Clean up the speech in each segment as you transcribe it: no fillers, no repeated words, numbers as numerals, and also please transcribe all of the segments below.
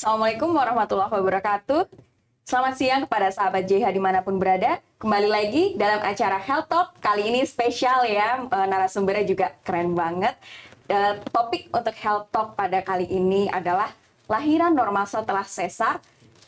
Assalamualaikum warahmatullahi wabarakatuh. Selamat siang kepada sahabat JH dimanapun berada. Kembali lagi dalam acara Health Talk. Kali ini spesial ya, narasumbernya juga keren banget. Topik untuk Health Talk pada kali ini adalah lahiran normal setelah sesar.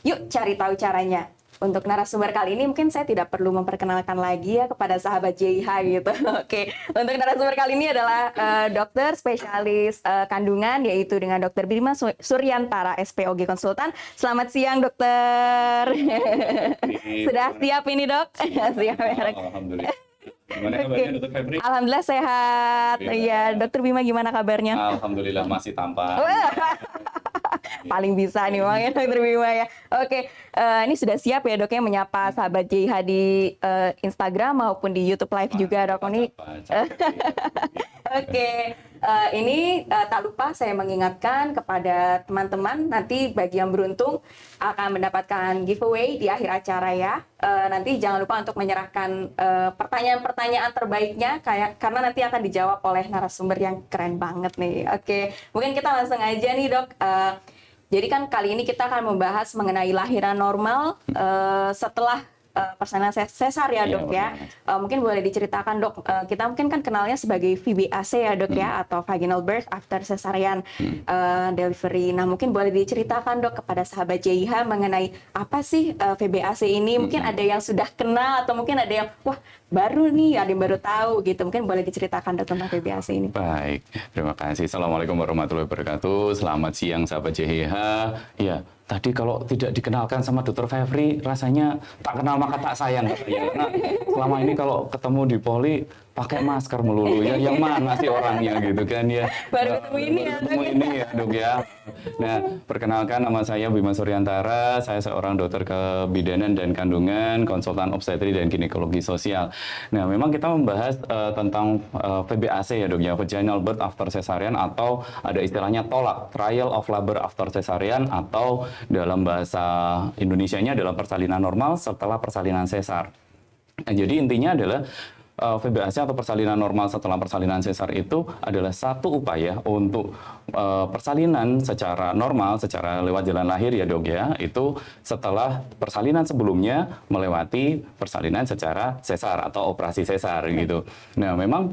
Yuk cari tahu caranya. Untuk narasumber kali ini mungkin saya tidak perlu memperkenalkan lagi ya kepada sahabat JH gitu. Oke, untuk narasumber kali ini adalah dokter spesialis kandungan, yaitu dengan Dr. Bima Suryantara, SPOG Konsultan. Selamat siang dokter. Sudah siap ini dok? Siap ya. Alhamdulillah. Gimana kabarnya Dr. Febri? Alhamdulillah sehat. Iya, Dokter Bima gimana kabarnya? Alhamdulillah masih tampan. Paling bisa nih Bang ya Dokter Bima ya. Oke, ini sudah siap ya dok ya menyapa sahabat JH di Instagram maupun di YouTube Live juga dok ini. Oke, ini tak lupa saya mengingatkan kepada teman-teman nanti bagi yang beruntung akan mendapatkan giveaway di akhir acara ya. Nanti jangan lupa untuk menyerahkan pertanyaan-pertanyaan terbaiknya karena nanti akan dijawab oleh narasumber yang keren banget nih. Oke, mungkin kita langsung aja nih dok. Jadi kan kali ini kita akan membahas mengenai lahiran normal setelah persalinan sesar ya dok ya. Mungkin boleh diceritakan dok, kita mungkin kan kenalnya sebagai VBAC ya dok ya, atau vaginal birth after cesarean delivery. Nah mungkin boleh diceritakan dok kepada sahabat JIH mengenai apa sih VBAC ini. Mungkin ada yang sudah kenal atau mungkin ada yang wah baru nih, ada yang baru tahu gitu. Mungkin boleh diceritakan dok tentang VBAC ini. Baik, terima kasih. Assalamualaikum warahmatullahi wabarakatuh. Selamat siang sahabat JIH. Ya, tadi kalau tidak dikenalkan sama Dr. Febri, rasanya tak kenal maka tak sayang katanya. Karena selama ini kalau ketemu di poli pakai masker melulu ya, yang mana sih orangnya gitu kan ya. Baru ketemu ini ya dok. Ini ya dok ya. Nah, perkenalkan nama saya Bima Suryantara, saya seorang dokter kebidanan dan kandungan, konsultan obstetri dan ginekologi sosial. Nah, memang kita membahas tentang VBAC ya dok ya, vaginal birth after cesarean, atau ada istilahnya TOLAC, trial of labor after cesarean, atau dalam bahasa Indonesianya adalah persalinan normal setelah persalinan sesar. Nah, jadi intinya adalah VBAC atau persalinan normal setelah persalinan sesar itu adalah satu upaya untuk persalinan secara normal, secara lewat jalan lahir ya dok ya, itu setelah persalinan sebelumnya melewati persalinan secara sesar atau operasi sesar gitu. Nah memang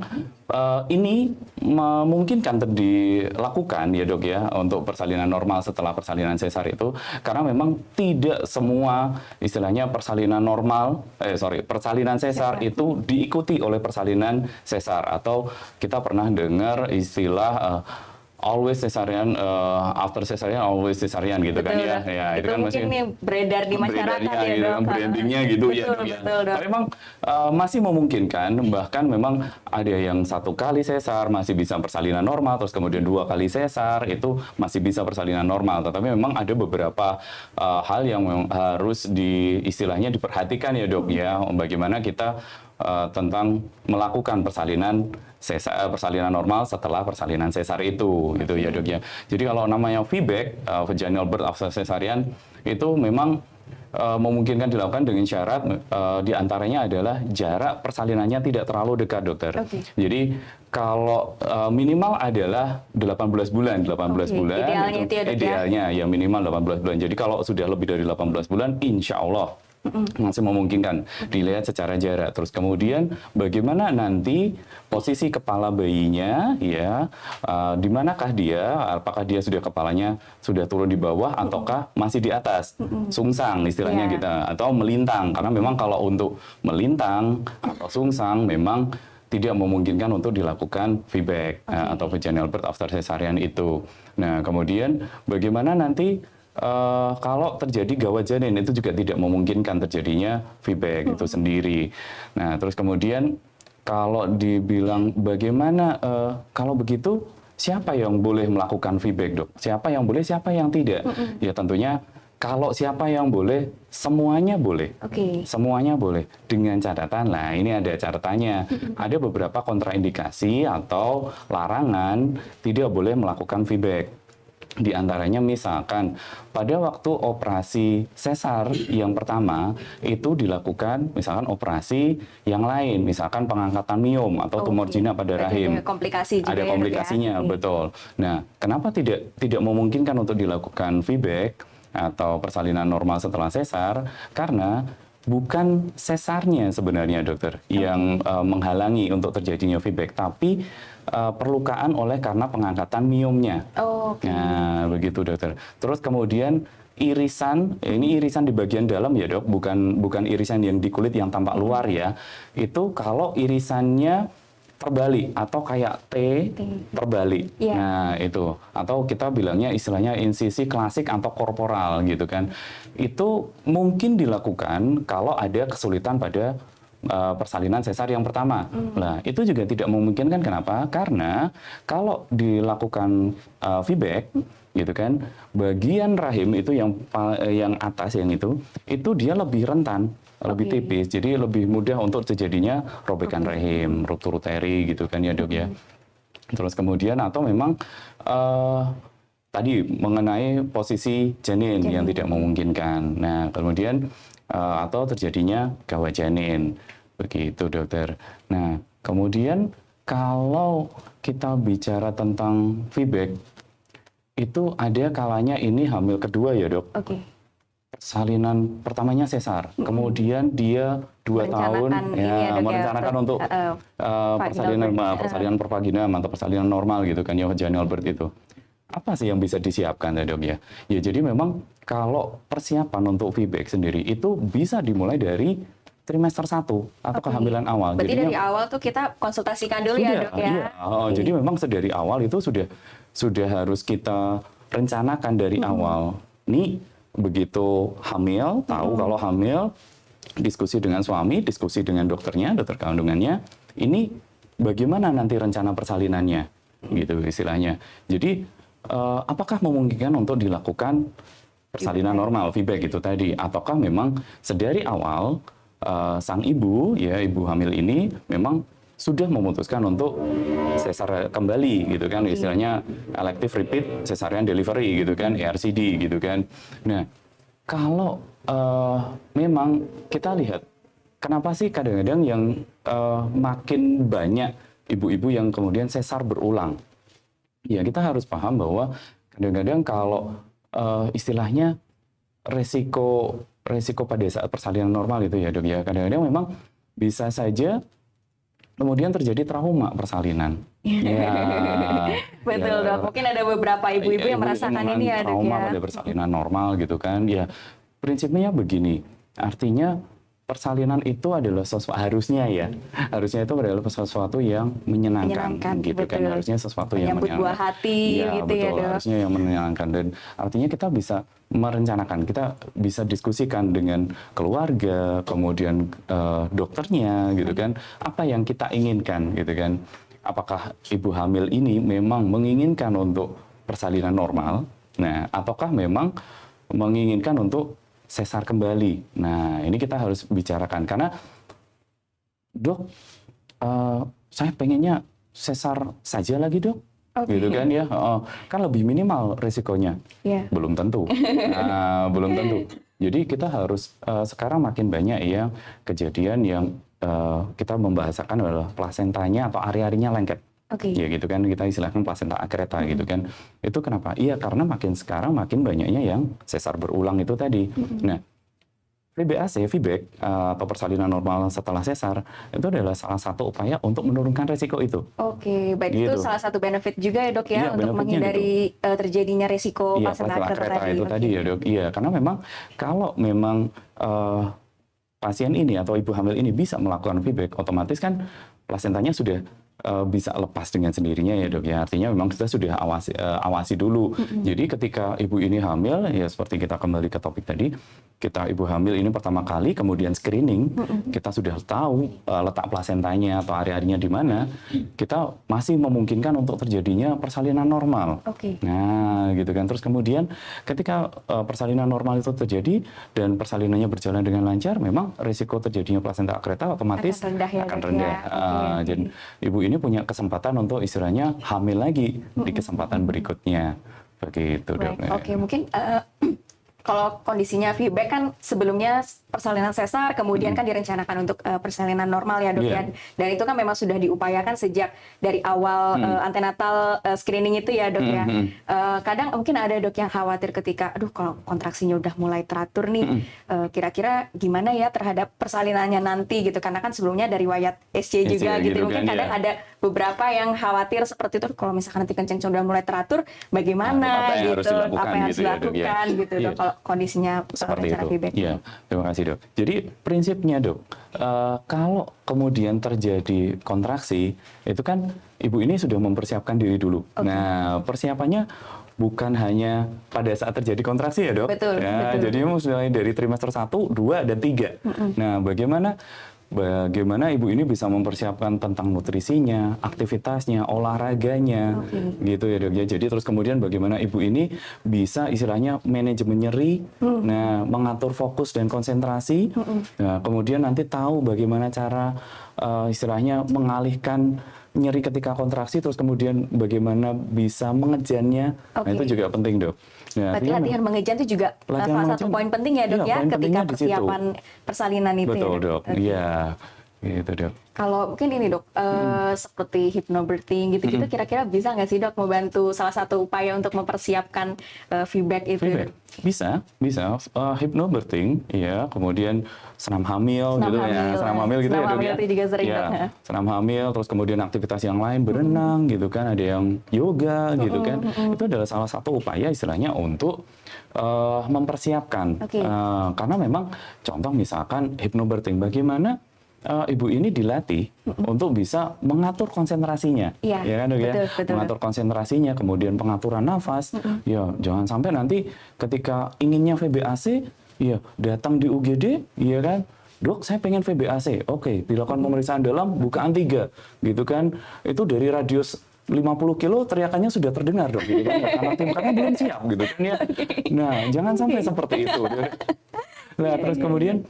ini memungkinkan dilakukan ya dok ya untuk persalinan normal setelah persalinan sesar itu, karena memang tidak semua istilahnya persalinan sesar itu diikuti oleh persalinan sesar, atau kita pernah dengar istilah always cesarean, after cesarean always cesarean gitu. Betul, kan ya. Ya itu kan masih ini beredar di masyarakat ya gitu, dok. Brandingnya gitu betul, ya dok ya. Betul, dok. Tapi memang masih memungkinkan, bahkan memang ada yang 1 kali sesar masih bisa persalinan normal, terus kemudian 2 kali sesar itu masih bisa persalinan normal. Tetapi memang ada beberapa hal yang harus istilahnya diperhatikan ya dok ya, bagaimana kita tentang melakukan persalinan persalinan normal setelah persalinan sesar itu, gitu ya dok ya. Jadi kalau namanya VBAC, vaginal birth after cesarean, itu memang memungkinkan dilakukan dengan syarat diantaranya adalah jarak persalinannya tidak terlalu dekat, dokter. Jadi kalau minimal adalah 18 bulan, 18 bulan. Idealnya itu ya, dok, idealnya ya minimal 18 bulan. Jadi kalau sudah lebih dari 18 bulan, insya Allah masih memungkinkan dilihat secara jarak. Terus kemudian bagaimana nanti posisi kepala bayinya, ya, di manakah dia? Apakah dia sudah kepalanya sudah turun di bawah ataukah masih di atas, sungsang istilahnya kita, atau melintang? Karena memang kalau untuk melintang atau sungsang memang tidak memungkinkan untuk dilakukan VBAC atau vaginal birth after cesarean itu. Nah, kemudian bagaimana nanti kalau terjadi gawat janin, itu juga tidak memungkinkan terjadinya VBAC itu sendiri. Nah, terus kemudian kalau dibilang bagaimana kalau begitu siapa yang boleh melakukan VBAC, dok? Siapa yang boleh, siapa yang tidak? Ya tentunya kalau siapa yang boleh, semuanya boleh. Semuanya boleh. Dengan catatan, nah ini ada catatannya. Ada beberapa kontraindikasi atau larangan tidak boleh melakukan VBAC. Di antaranya misalkan pada waktu operasi sesar yang pertama itu dilakukan misalkan operasi yang lain, misalkan pengangkatan miom atau tumor jinak pada rahim. Ada komplikasinya, betul. Nah, kenapa tidak memungkinkan untuk dilakukan VBAC atau persalinan normal setelah sesar? Karena bukan sesarnya sebenarnya, dokter, yang menghalangi untuk terjadinya VBAC, tapi perlukaan oleh karena pengangkatan miomnya. Nah, begitu, dokter. Terus kemudian irisan, ini irisan di bagian dalam ya, dok, bukan irisan yang di kulit yang tampak luar ya. Itu kalau irisannya terbalik atau kayak T terbalik. Nah, itu. Atau kita bilangnya istilahnya insisi klasik atau korporal gitu kan. Itu mungkin dilakukan kalau ada kesulitan pada persalinan sesar yang pertama. Nah, itu juga tidak memungkinkan. Kenapa? Karena kalau dilakukan VBAC gitu kan, bagian rahim itu yang atas yang itu dia lebih rentan, lebih tipis, jadi lebih mudah untuk terjadinya robekan rahim, ruptur uteri gitu kan ya, dok ya. Terus kemudian atau memang tadi mengenai posisi janin yang tidak memungkinkan. Nah, kemudian atau terjadinya gawat janin. Begitu, dokter. Nah, kemudian kalau kita bicara tentang VBAC, itu ada kalanya ini hamil kedua ya, dok. Persalinan pertamanya sesar, kemudian dia 2 tahun ya, merencanakan untuk persalinan pervaginam atau persalinan normal gitu kan ya, vaginal birth itu. Apa sih yang bisa disiapkan ya, dok ya? Ya jadi memang kalau persiapan untuk VBAC sendiri itu bisa dimulai dari trimester 1 atau kehamilan awal. Berarti dari awal tuh kita konsultasikan dulu ya, dok ya? Iya. Jadi memang dari awal itu sudah harus kita rencanakan dari awal. Nih begitu hamil, tahu kalau hamil, diskusi dengan suami, diskusi dengan dokternya, dokter kandungannya, ini bagaimana nanti rencana persalinannya, gitu istilahnya. Jadi apakah memungkinkan untuk dilakukan persalinan normal, VBAC itu tadi, ataukah memang sedari awal sang ibu, ya ibu hamil ini memang sudah memutuskan untuk sesar kembali gitu kan, istilahnya elective repeat cesarean delivery gitu kan, ERCD gitu kan. Nah, kalau memang kita lihat kenapa sih kadang-kadang yang makin banyak ibu-ibu yang kemudian sesar berulang? Ya, kita harus paham bahwa kadang-kadang kalau istilahnya resiko pada saat persalinan normal itu ya, dok ya, kadang-kadang memang bisa saja kemudian terjadi trauma persalinan. Betul, dok. Mungkin ada beberapa ibu-ibu yang merasakan ini ya, dok ya. Trauma pada persalinan normal gitu kan. Ya, prinsipnya begini. Artinya persalinan itu adalah harusnya itu adalah sesuatu yang menyenangkan gitu kan, harusnya sesuatu yang menyenangkan, buah hati gitu betul, ya, dok. harusnya yang menyenangkan, dan artinya kita bisa merencanakan, kita bisa diskusikan dengan keluarga, kemudian dokternya gitu kan, apa yang kita inginkan gitu kan, apakah ibu hamil ini memang menginginkan untuk persalinan normal, nah ataukah memang menginginkan untuk sesar kembali. Nah, ini kita harus bicarakan karena dok, saya pengennya sesar saja lagi dok. Gitu kan ya, kan lebih minimal resikonya. Belum tentu. Nah, belum tentu. Jadi kita harus sekarang makin banyak ya kejadian yang kita membahasakan adalah plasentanya atau ari-arinya lengket. Ya gitu kan, kita istilahkan plasenta akreta gitu kan. Itu kenapa? Iya, karena makin sekarang makin banyaknya yang sesar berulang itu tadi. Nah, VBAC, VBAC atau persalinan normal setelah sesar itu adalah salah satu upaya untuk menurunkan resiko itu. Baik, itu Gitu. salah satu benefit juga ya dok ya, Iya, untuk benefitnya menghindari terjadinya resiko Iya, plasenta plasenta akreta akreta itu tadi ya dok. Iya, karena memang kalau memang pasien ini atau ibu hamil ini bisa melakukan VBAC, otomatis kan plasentanya sudah bisa lepas dengan sendirinya ya dok ya. Artinya memang kita sudah awasi dulu. Jadi ketika ibu ini hamil, ya seperti kita kembali ke topik tadi, kita ibu hamil ini pertama kali, kemudian screening, kita sudah tahu letak plasentanya atau ari-arinya di mana, kita masih memungkinkan untuk terjadinya persalinan normal. Nah, gitu kan. Terus kemudian ketika persalinan normal itu terjadi dan persalinannya berjalan dengan lancar, memang risiko terjadinya plasenta akreta otomatis akan rendah. Jadi ibu ini punya kesempatan untuk istilahnya hamil lagi di kesempatan berikutnya. Begitu dok. Mungkin kalau kondisinya VBAC kan sebelumnya persalinan sesar, kemudian kan direncanakan untuk persalinan normal ya dok ya. Dan itu kan memang sudah diupayakan sejak dari awal antenatal screening itu ya dok ya. Kadang mungkin ada dok yang khawatir ketika, aduh kalau kontraksinya udah mulai teratur nih, kira-kira gimana ya terhadap persalinannya nanti gitu. Karena kan sebelumnya dari riwayat SC juga gitu. Mungkin kadang ada beberapa yang khawatir seperti itu, kalau misalkan nanti kencing udah mulai teratur, bagaimana gitu, apa yang harus dilakukan gitu dok, kalau kondisinya seperti rencana itu. VBAC. Iya, terima kasih dok. Jadi prinsipnya dok, kalau kemudian terjadi kontraksi, itu kan ibu ini sudah mempersiapkan diri dulu. Nah, persiapannya bukan hanya pada saat terjadi kontraksi ya dok. Betul. Jadi mulai dari trimester 1, 2, dan 3. Nah, bagaimana ibu ini bisa mempersiapkan tentang nutrisinya, aktivitasnya, olahraganya, gitu ya dok ya. Jadi terus kemudian bagaimana ibu ini bisa istilahnya manajemen nyeri, nah mengatur fokus dan konsentrasi, nah, kemudian nanti tahu bagaimana cara istilahnya mengalihkan nyeri ketika kontraksi, terus kemudian bagaimana bisa mengejannya, nah itu juga penting dok. Ya, berarti latihan mengejan itu juga salah satu poin penting ya dok ya, ketika persiapan persalinan itu. Betul ya dok, iya gitu dok. Kalau mungkin ini dok, seperti hypnobirthing gitu-gitu, kira-kira bisa nggak sih dok membantu salah satu upaya untuk mempersiapkan VBAC itu? VBAC. Bisa. Hypnobirthing, ya, kemudian senam hamil gitu ya, senam hamil gitu ya dok ya. Juga sering, ya, dok. Senam hamil, terus kemudian aktivitas yang lain, berenang gitu kan, ada yang yoga gitu kan. Itu adalah salah satu upaya istilahnya untuk mempersiapkan. Karena memang contoh misalkan hypnobirthing, bagaimana ibu ini dilatih untuk bisa mengatur konsentrasinya, ya kan dok ya, mengatur konsentrasinya, kemudian pengaturan nafas, ya jangan sampai nanti ketika inginnya VBAC, ya datang di UGD, ya kan, dok saya pengen VBAC, oke, dilakukan pemeriksaan dalam bukaan 3, gitu kan, itu dari radius 50 kilo teriakannya sudah terdengar dok, gitu kan, karena belum siap, gitu kan ya. Nah jangan sampai seperti itu. Nah terus kemudian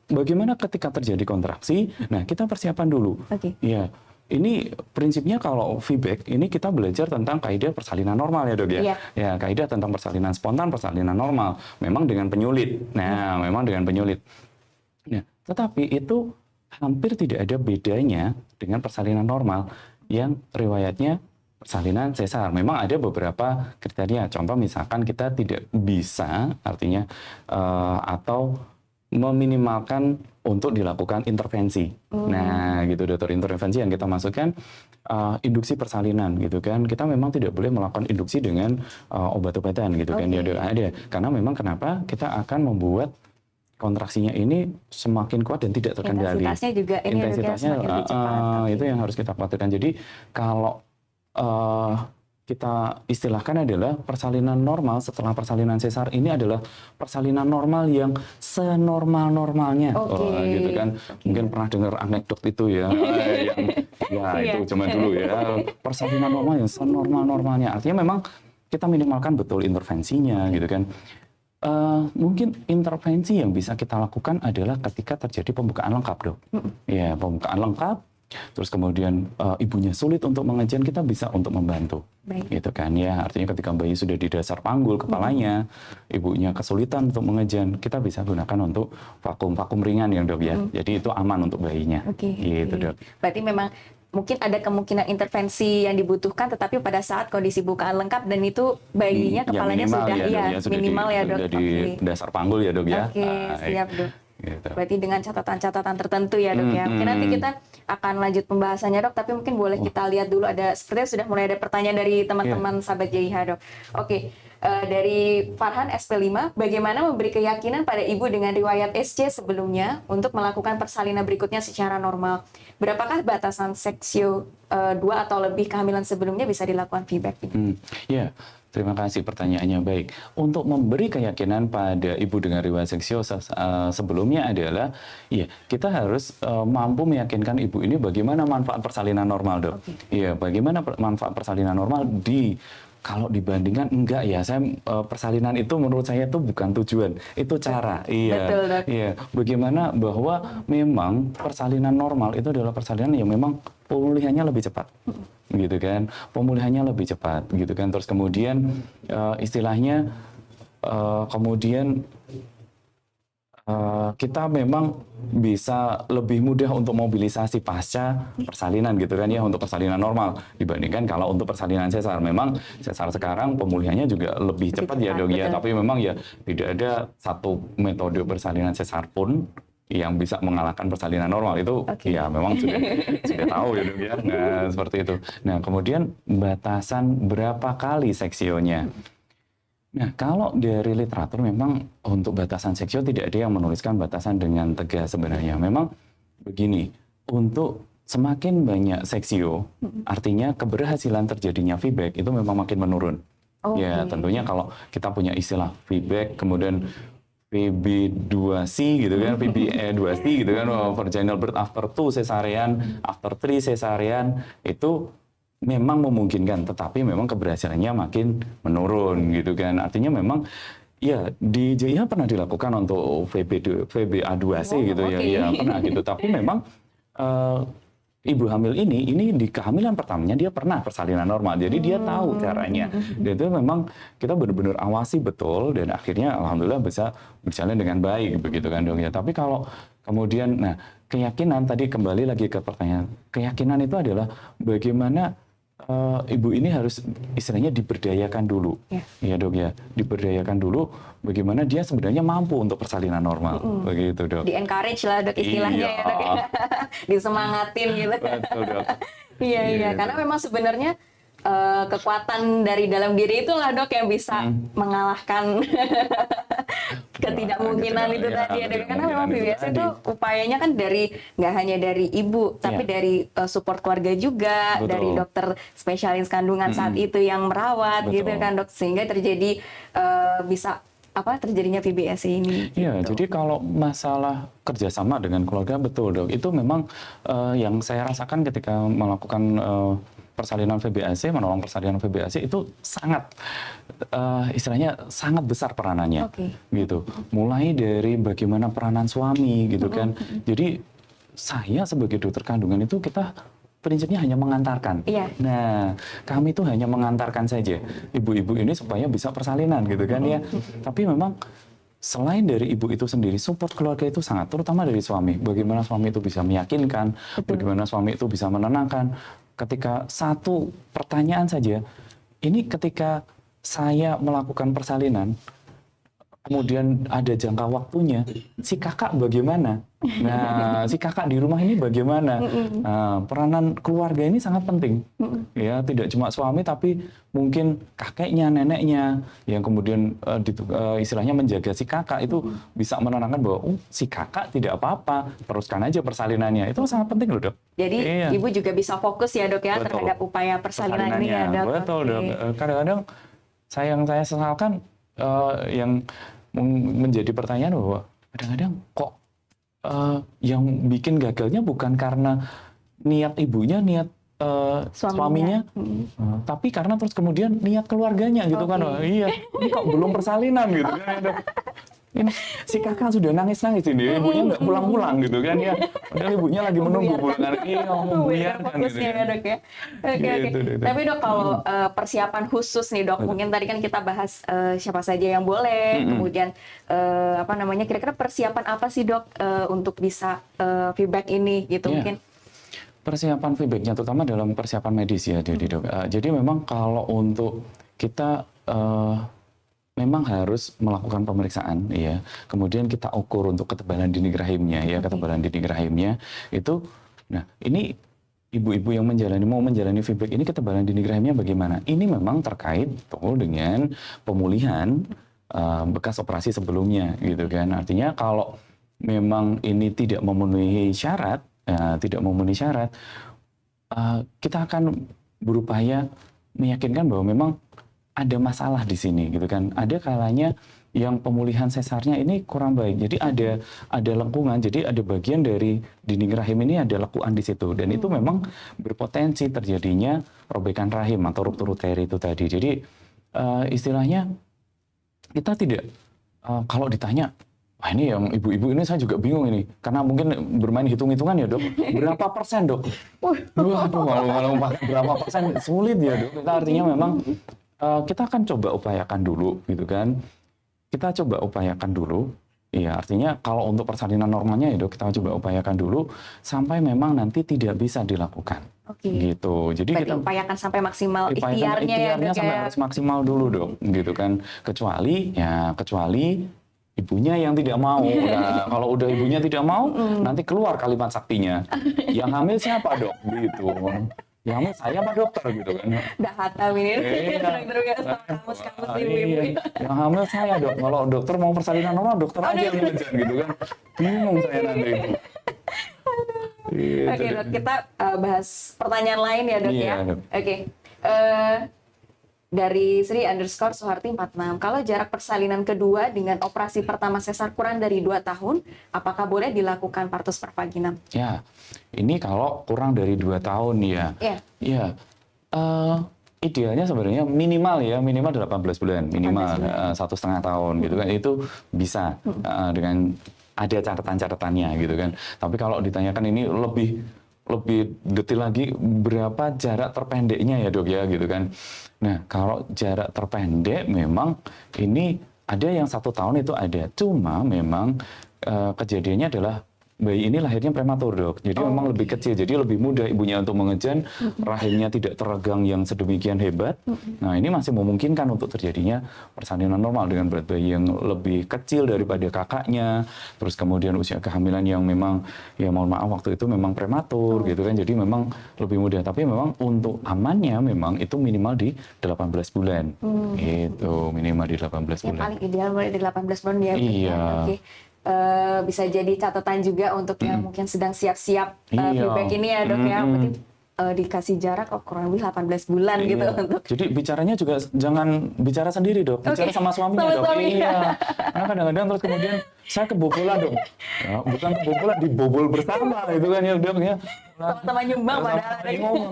bagaimana ketika terjadi kontraksi? Nah, kita persiapan dulu. Ya, ini prinsipnya kalau VBAC ini kita belajar tentang kaidah persalinan normal ya dok ya. Ya, kaidah tentang persalinan spontan, persalinan normal. Memang dengan penyulit. Nah, memang dengan penyulit. Nah, tetapi itu hampir tidak ada bedanya dengan persalinan normal yang riwayatnya persalinan sesar. Memang ada beberapa kriteria. Contoh misalkan kita tidak bisa, artinya atau meminimalkan untuk dilakukan intervensi. Nah, gitu dokter, intervensi yang kita maksudkan induksi persalinan gitu kan. Kita memang tidak boleh melakukan induksi dengan obat-obatan gitu kan. Ya ada. Karena memang kenapa kita akan membuat kontraksinya ini semakin kuat dan tidak terkendali. Intensitasnya juga ini intensitasnya cepat. Itu yang harus kita khawatirkan. Jadi kalau kita istilahkan adalah persalinan normal setelah persalinan sesar ini adalah persalinan normal yang senormal-normalnya. Gitu kan. Mungkin pernah dengar anekdot itu ya. Itu cuma dulu ya. Persalinan normal yang senormal-normalnya. Artinya memang kita minimalkan betul intervensinya gitu kan. Mungkin intervensi yang bisa kita lakukan adalah ketika terjadi pembukaan lengkap, Dok. Ya, pembukaan lengkap, terus kemudian ibunya sulit untuk mengejan, kita bisa untuk membantu. Baik. Gitu kan ya, artinya ketika bayi sudah di dasar panggul kepalanya, ibunya kesulitan untuk mengejan, kita bisa gunakan untuk vakum ringan ya, Dok ya. Jadi itu aman untuk bayinya. Oke. Gitu, Dok. Berarti memang mungkin ada kemungkinan intervensi yang dibutuhkan, tetapi pada saat kondisi bukaan lengkap dan itu bayinya kepalanya minimal sudah ya, Dok, ya, sudah minimal ya, Dok. sudah di dasar panggul ya, Dok ya. Oke, siap, Dok. Gitu. Berarti dengan catatan-catatan tertentu ya, Dok ya. Mungkin nanti kita akan lanjut pembahasannya, Dok, tapi mungkin boleh kita lihat dulu, ada sepertinya sudah mulai ada pertanyaan dari teman-teman sahabat JIH, Dok. Oke. Dari Farhan SP5, bagaimana memberi keyakinan pada ibu dengan riwayat SC sebelumnya untuk melakukan persalinan berikutnya secara normal? Berapakah batasan seksio 2 atau lebih kehamilan sebelumnya bisa dilakukan VBAC? Ya, terima kasih pertanyaannya. Baik, untuk memberi keyakinan pada ibu dengan riwayat seksio sebelumnya adalah, ya kita harus mampu meyakinkan ibu ini bagaimana manfaat persalinan normal, Dok. Iya, bagaimana manfaat persalinan normal kalau dibandingkan enggak ya, persalinan itu menurut saya itu bukan tujuan, itu cara. Iya. Betul, Dok. Iya, bagaimana bahwa memang persalinan normal itu adalah persalinan yang memang pemulihannya lebih cepat. Gitu kan. Pemulihannya lebih cepat gitu kan. Terus kemudian istilahnya kemudian kita memang bisa lebih mudah untuk mobilisasi pasca persalinan gitu kan ya, untuk persalinan normal dibandingkan kalau untuk persalinan sesar. Memang sesar sekarang pemulihannya juga lebih cepat ya, Dok ya, tapi memang ya tidak ada satu metode persalinan sesar pun yang bisa mengalahkan persalinan normal. Itu ya memang sudah tahu ya, Dok ya. Nah, seperti itu. Nah, kemudian batasan berapa kali seksionya. Nah, kalau dari literatur memang untuk batasan seksio tidak ada yang menuliskan batasan dengan tegas sebenarnya. Memang begini, untuk semakin banyak seksio, artinya keberhasilan terjadinya VBAC itu memang makin menurun. Ya, tentunya kalau kita punya istilah VBAC, kemudian VB2C gitu kan, VBE2C gitu kan, vaginal birth after 2 cesarean, after 3 cesarean, itu memang memungkinkan, tetapi memang keberhasilannya makin menurun gitu kan. Artinya memang ya di JIH pernah dilakukan untuk VBA2C gitu ya, ya pernah gitu. Tapi memang ibu hamil ini di kehamilan pertamanya dia pernah persalinan normal, jadi dia tahu caranya. Dan itu memang kita benar-benar awasi betul dan akhirnya alhamdulillah bisa berjalan dengan baik begitu kan, Dok ya. Tapi kalau kemudian, nah keyakinan tadi kembali lagi ke pertanyaan, keyakinan itu adalah bagaimana ibu ini harus istilahnya diberdayakan dulu, ya Dok ya, diberdayakan dulu bagaimana dia sebenarnya mampu untuk persalinan normal, begitu Dok. Di encourage lah, Dok, istilahnya ya, Dok. Disemangatin gitu. Betul, Dok. Iya, karena memang sebenarnya kekuatan dari dalam diri itulah, Dok, yang bisa mengalahkan ketidakmungkinan itu tadi ya, Dok. Karena memang PBS itu upayanya kan nggak hanya dari ibu, tapi dari support keluarga juga, dari dokter spesialis kandungan saat itu yang merawat gitu kan, Dok, sehingga terjadi terjadinya PBS ini. Iya, gitu. jadi kalau masalah kerjasama dengan keluarga, betul, Dok, itu memang yang saya rasakan ketika melakukan persalinan VBAC, menolong persalinan VBAC itu sangat istilahnya sangat besar peranannya, gitu. Mulai dari bagaimana peranan suami, gitu kan. Jadi saya sebagai dokter kandungan itu kita prinsipnya hanya mengantarkan. Nah, kami itu hanya mengantarkan saja ibu-ibu ini supaya bisa persalinan, gitu kan ya. Tapi memang selain dari ibu itu sendiri, support keluarga itu sangat, terutama dari suami. Bagaimana suami itu bisa meyakinkan, bagaimana suami itu bisa menenangkan. Ketika satu pertanyaan saja, ini ketika saya melakukan persalinan, kemudian ada jangka waktunya, si kakak bagaimana? Nah, si kakak di rumah ini bagaimana? Nah, peranan keluarga ini sangat penting. Ya, tidak cuma suami, tapi mungkin kakeknya, neneknya, yang kemudian istilahnya menjaga si kakak itu bisa menenangkan bahwa si kakak tidak apa-apa, teruskan aja persalinannya. Itu sangat penting loh, Dok. Jadi ibu juga bisa fokus ya, Dok ya, terhadap upaya persalinan ini ya, Dok. Betul, Dok. Kadang-kadang yang saya sesalkan yang menjadi pertanyaan bahwa kadang-kadang kok yang bikin gagalnya bukan karena niat ibunya niat suaminya, tapi karena terus kemudian niat keluarganya gitu kan, oh, iya, ini kok belum persalinan gitu kan, Dok. Ini si kakak sudah nangis-nangis ini, ibunya nggak pulang-pulang gitu kan ya, padahal ibunya lagi menunggu pulangan, iya membuyarkan gitu fokusnya kan. ya dok ya. Oke. Gitu, Dok. Tapi dok kalau persiapan khusus nih dok, mungkin tadi kan kita bahas siapa saja yang boleh, kemudian apa namanya kira-kira persiapan apa sih dok untuk bisa feedback ini gitu Iya. mungkin. Persiapan feedbacknya terutama dalam persiapan medis ya, Dok. Jadi memang kalau untuk kita memang harus melakukan pemeriksaan, ya. Kemudian kita ukur untuk ketebalan dinding rahimnya, ya, ketebalan dinding rahimnya itu. Nah, ini ibu-ibu yang mau menjalani feedback ini ketebalan dinding rahimnya bagaimana? Ini memang terkait tuh dengan pemulihan bekas operasi sebelumnya, gitu kan? Artinya kalau memang ini tidak memenuhi syarat, kita akan berupaya meyakinkan bahwa memang ada masalah di sini, gitu kan. Ada kalanya yang pemulihan sesarnya ini kurang baik. Jadi ada lengkungan, jadi ada bagian dari dinding rahim ini ada lekuan di situ, dan itu memang berpotensi terjadinya robekan rahim atau ruptur uteri itu tadi. Jadi istilahnya kita tidak kalau ditanya, wah ini yang ibu-ibu ini saya juga bingung ini, karena mungkin bermain hitung-hitungan ya dok, berapa persen dok? Waduh, kalau berapa persen sulit ya dok. Kita artinya memang kita akan coba upayakan dulu, gitu kan. Kita coba upayakan dulu. Iya, artinya kalau untuk persalinan normalnya ya dok, kita coba upayakan dulu sampai memang nanti tidak bisa dilakukan. Oke. Gitu. Jadi Berarti kita upayakan sampai maksimal ikhtiarnya ya dok sampai ya. harus maksimal dulu dok, gitu kan. Kecuali ibunya yang tidak mau. Nah, kalau udah ibunya tidak mau, nanti keluar kalimat saktinya. Yang hamil siapa dok? Gitu. Yang hamil saya apa dokter gitu kan. Udah hatam ini dokter biasa kamus-kamus ibu-ibu. Iya. Yang hamil saya dok. Kalau dokter mau persalinan normal, dokter aja yang ngejar gitu kan. Bingung saya nanti. Gitu. Oke dok, kita bahas pertanyaan lain ya dok Iya, ya. Dok. Oke. Dari Sri_Suharti46, kalau jarak persalinan kedua dengan operasi pertama sesar kurang dari 2 tahun, apakah boleh dilakukan partus per vaginam? Ya, ini kalau kurang dari 2 tahun ya. Iya. Iya. Idealnya sebenarnya minimal 18 bulan, minimal 1,5 tahun gitu kan, itu bisa dengan ada catatan-catatannya gitu kan. Tapi kalau ditanyakan ini lebih detail lagi, berapa jarak terpendeknya ya dok ya gitu kan. Nah kalau jarak terpendek memang ini ada yang 1 tahun itu ada, cuma memang kejadiannya adalah bayi ini lahirnya prematur dok, jadi memang lebih kecil, jadi lebih mudah ibunya untuk mengejan, rahimnya tidak teregang yang sedemikian hebat. Nah ini masih memungkinkan untuk terjadinya persalinan normal dengan berat bayi yang lebih kecil daripada kakaknya, terus kemudian usia kehamilan yang memang ya mohon maaf waktu itu memang prematur gitu kan, jadi memang lebih mudah. Tapi memang untuk amannya memang itu minimal di 18 bulan, gitu, minimal di 18 Yang bulan. paling ideal mulai dari 18 bulan ya. Iya. Oke. Bisa jadi catatan juga untuk yang mungkin sedang siap-siap Iya. feedback ini ya dok ya. Berarti dikasih jarak kurang lebih 18 bulan gitu Iya. untuk Jadi bicaranya juga jangan bicara sendiri dok, bicara sama suaminya Sama dok. suaminya. Iya. Karena kadang-kadang terus kemudian saya kebobolan dok. Ya, bukan kebobolan, dibobol bersama gitu kan ya dok ya. sama-sama nyumbang padahal ada gitu.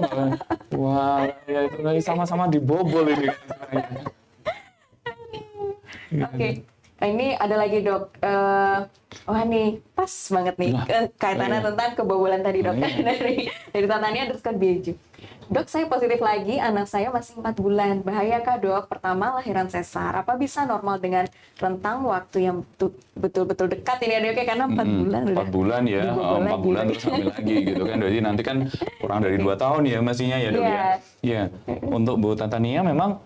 Wah, ya itu sama-sama dibobol ini. Oke. Ini ada lagi dok. Wah nih pas banget nih kaitannya tentang kebobolan tadi dok. Dari Tatania terus ke Bieju. Dok, saya positif lagi, anak saya masih 4 bulan. Bahayakah dok? Pertama lahiran sesar. Apa bisa normal dengan rentang waktu yang betul-betul dekat ini ya dok? Karena 4 bulan udah. 4 bulan ya, 4 bulan terus hamil lagi gitu kan. Jadi nanti kan kurang dari 2 tahun ya mestinya ya dok ya. Iya. Untuk Bu Tatania memang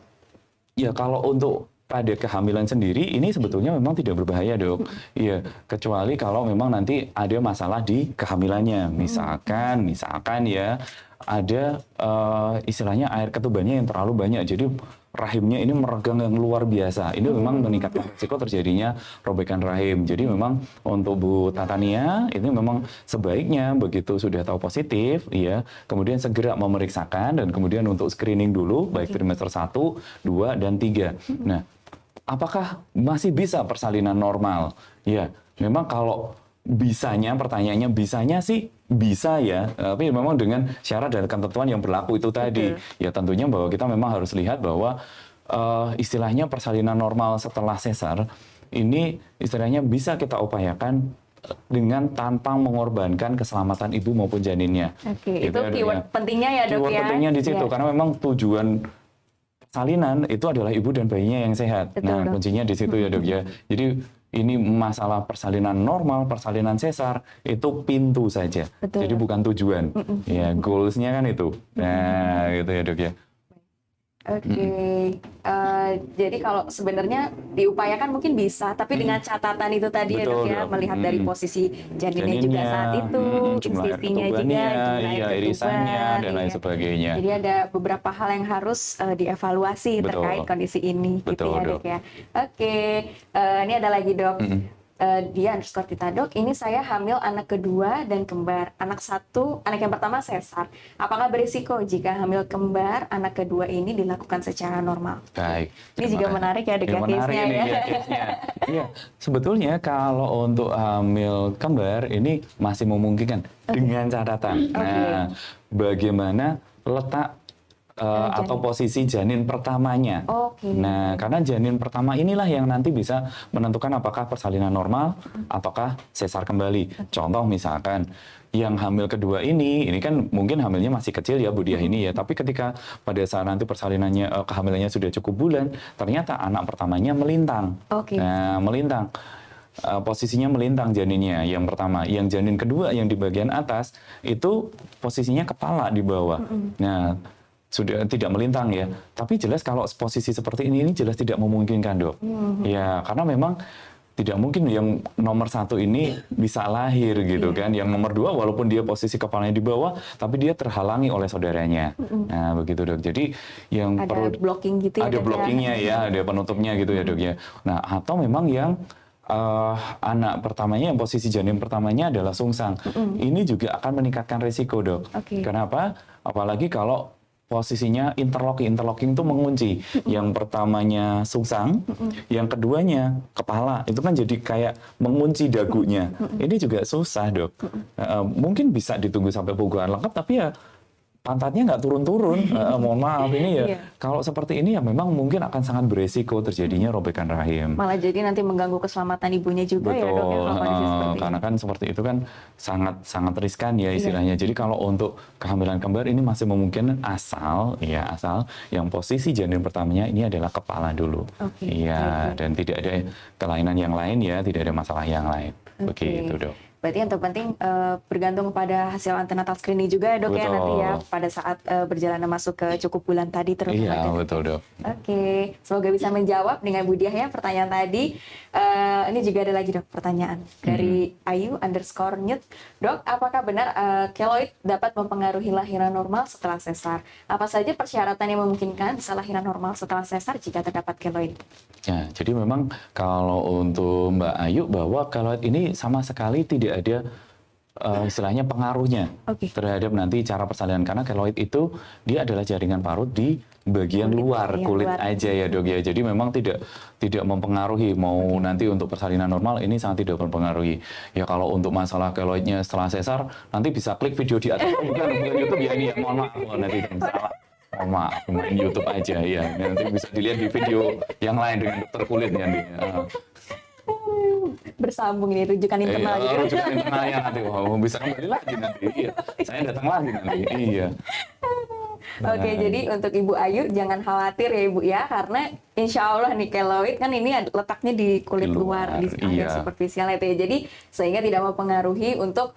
ya kalau untuk pada kehamilan sendiri ini sebetulnya memang tidak berbahaya dok. Iya, kecuali kalau memang nanti ada masalah di kehamilannya. Misalkan ya ada istilahnya air ketubannya yang terlalu banyak. Jadi rahimnya ini meregang yang luar biasa. Ini memang meningkatkan risiko terjadinya robekan rahim. Jadi memang untuk Bu Tatania ini memang sebaiknya begitu sudah tahu positif, ya, kemudian segera memeriksakan dan kemudian untuk screening dulu baik trimester 1, 2, dan 3. Nah, apakah masih bisa persalinan normal? Ya, memang kalau bisanya, pertanyaannya bisanya sih bisa ya, tapi memang dengan syarat dan ketentuan yang berlaku itu tadi. Betul. Ya tentunya bahwa kita memang harus lihat bahwa istilahnya persalinan normal setelah sesar ini istilahnya bisa kita upayakan dengan tanpa mengorbankan keselamatan ibu maupun janinnya. Oke, Gitu itu ya, Dok, keyword ya. pentingnya ya dok Keyword ya. pentingnya di situ, Iya. karena memang tujuan persalinan itu adalah ibu dan bayinya yang sehat. Betul, Nah, Dok. kuncinya di situ ya dok ya. Jadi ini masalah persalinan normal, persalinan sesar itu pintu saja. Betul, Jadi Dok. bukan tujuan. Ya, goals-nya kan itu. Nah, gitu ya dok ya. Oke, jadi kalau sebenarnya diupayakan mungkin bisa, tapi dengan catatan itu tadi ya dok Betul, ya, Dok. melihat dari posisi janinnya juga saat itu, jumlah air insisinya juga, ketubannya, jumlah air iya, irisannya, ketuban, dan lain iya. sebagainya. Jadi ada beberapa hal yang harus dievaluasi Betul. terkait kondisi ini, gitu Betul, ya Dok. dok ya. Oke, ini ada lagi dok. Dia underscore Tita, dok, ini saya hamil anak kedua dan kembar. Anak yang pertama sesar. Apakah berisiko jika hamil kembar anak kedua ini dilakukan secara normal? Baik. Ini juga menarik ya, dok, ya, Menarik case-nya ini ya. ya, case-nya. Iya, sebetulnya kalau untuk hamil kembar ini masih memungkinkan dengan catatan. Nah, bagaimana letak atau posisi janin pertamanya. Oke. Nah, karena janin pertama inilah yang nanti bisa menentukan apakah persalinan normal, apakah sesar kembali. Contoh misalkan yang hamil kedua ini kan mungkin hamilnya masih kecil ya Bu Diah ini ya, tapi ketika pada saat nanti persalinannya kehamilannya sudah cukup bulan, ternyata anak pertamanya melintang. Oke. Nah, melintang. Posisinya melintang janinnya yang pertama, yang janin kedua yang di bagian atas itu posisinya kepala di bawah. Nah, sudah tidak melintang ya, tapi jelas kalau posisi seperti ini jelas tidak memungkinkan dok. Ya karena memang tidak mungkin yang nomor satu ini bisa lahir gitu kan, yang nomor dua walaupun dia posisi kepalanya di bawah, tapi dia terhalangi oleh saudaranya. Nah begitu dok. Jadi yang Ada perlu blocking gitu ya, ada dok, ya? blockingnya ya, ada penutupnya gitu ya dok ya. Nah atau memang yang anak pertamanya yang posisi janin pertamanya adalah sungsang, ini juga akan meningkatkan risiko dok. Oke. Kenapa? Apalagi kalau posisinya interlocking itu mengunci. Yang pertamanya sungsang, yang keduanya kepala. Itu kan jadi kayak mengunci dagunya. Ini juga susah dok. Mungkin bisa ditunggu sampai pembukaan lengkap, tapi ya pantatnya nggak turun-turun. Mohon maaf ini ya. Iya. Kalau seperti ini ya memang mungkin akan sangat beresiko terjadinya robekan rahim. Malah jadi nanti mengganggu keselamatan ibunya juga ya dok ya, Betul, kalau kondisi seperti karena ini. kan seperti itu kan sangat riskan ya istilahnya. Jadi kalau untuk kehamilan kembar ini masih memungkinkan asal yang posisi janin pertamanya ini adalah kepala dulu. Oke, Iya, baik. dan tidak ada kelainan yang lain ya, tidak ada masalah yang lain. Oke. Begitu dok. Berarti yang terpenting bergantung kepada hasil antenatal screening juga ya dok ya, Betul. nanti ya pada saat perjalanan masuk ke cukup bulan tadi terutama. Iya, dok. betul dok. Oke, semoga bisa menjawab dengan Bu Diah ya pertanyaan tadi. Ini juga ada lagi dok pertanyaan dari Ayu_Nyut. Dok, apakah benar keloid dapat mempengaruhi lahiran normal setelah sesar? Apa saja persyaratan yang memungkinkan bisa lahiran normal setelah sesar jika terdapat keloid? Ya, jadi memang kalau untuk Mbak Ayu bahwa keloid ini sama sekali tidak ada istilahnya pengaruhnya Oke. terhadap nanti cara persalinan, karena keloid itu dia adalah jaringan parut di bagian luar kulit luar. aja ya dok ya. Jadi memang tidak mempengaruhi mau nanti untuk persalinan normal ini sangat tidak mempengaruhi. Ya kalau untuk masalah keloidnya setelah sesar nanti bisa klik video di atas. Oh, bukan YouTube ya ini ya, mohon maaf. Oh, nanti salah. Mohon maaf, main YouTube aja ya. Nanti bisa dilihat di video yang lain dengan dokter kulit nanti. Bersambung ini rujukan internal Iya, gitu. rujukan internalnya nanti. Wah, bisa kembali lagi nanti. Iya. Saya datang lagi nanti. Iya. Oke, jadi untuk Ibu Ayu jangan khawatir ya Ibu ya, karena insya Allah nih keloid kan ini letaknya di kulit Di luar, luar, di area iya. superficial itu ya. Jadi sehingga tidak mempengaruhi untuk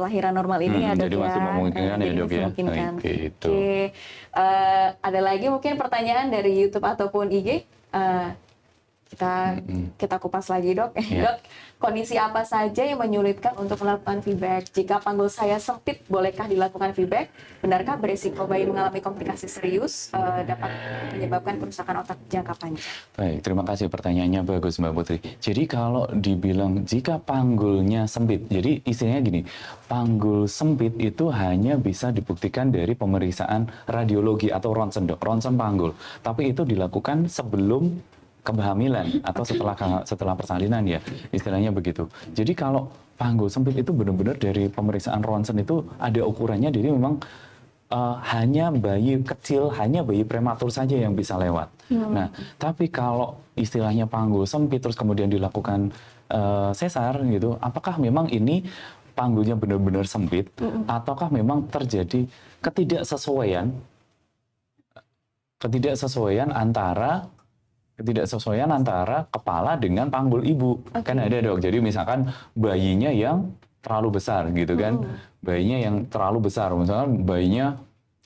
lahiran normal ini ya dok jadi ya. masih memungkinkan ya, Jadi dok, masih ya. memungkinkan. Gitu. Oke, ada lagi mungkin pertanyaan dari YouTube ataupun IG. Kita kupas lagi dok. Iya. Dok, kondisi apa saja yang menyulitkan untuk melakukan feedback? Jika panggul saya sempit, bolehkah dilakukan feedback? Benarkah berisiko bayi mengalami komplikasi serius dapat menyebabkan kerusakan otak jangka panjang? Baik, terima kasih pertanyaannya bagus Mbak Putri. Jadi kalau dibilang jika panggulnya sempit, jadi istilahnya gini, panggul sempit itu hanya bisa dibuktikan dari pemeriksaan radiologi atau ronsen dok, ronsen panggul. Tapi itu dilakukan sebelum kehamilan atau setelah persalinan ya, istilahnya begitu. Jadi kalau panggul sempit itu benar-benar dari pemeriksaan ronsen itu ada ukurannya, jadi memang hanya bayi kecil, hanya bayi prematur saja yang bisa lewat. Nah, tapi kalau istilahnya panggul sempit terus kemudian dilakukan sesar gitu, apakah memang ini panggulnya benar-benar sempit ataukah memang terjadi ketidaksesuaian antara kepala dengan panggul ibu. Kan ada dok. Jadi misalkan bayinya yang terlalu besar gitu kan. Bayinya yang terlalu besar. Misalkan bayinya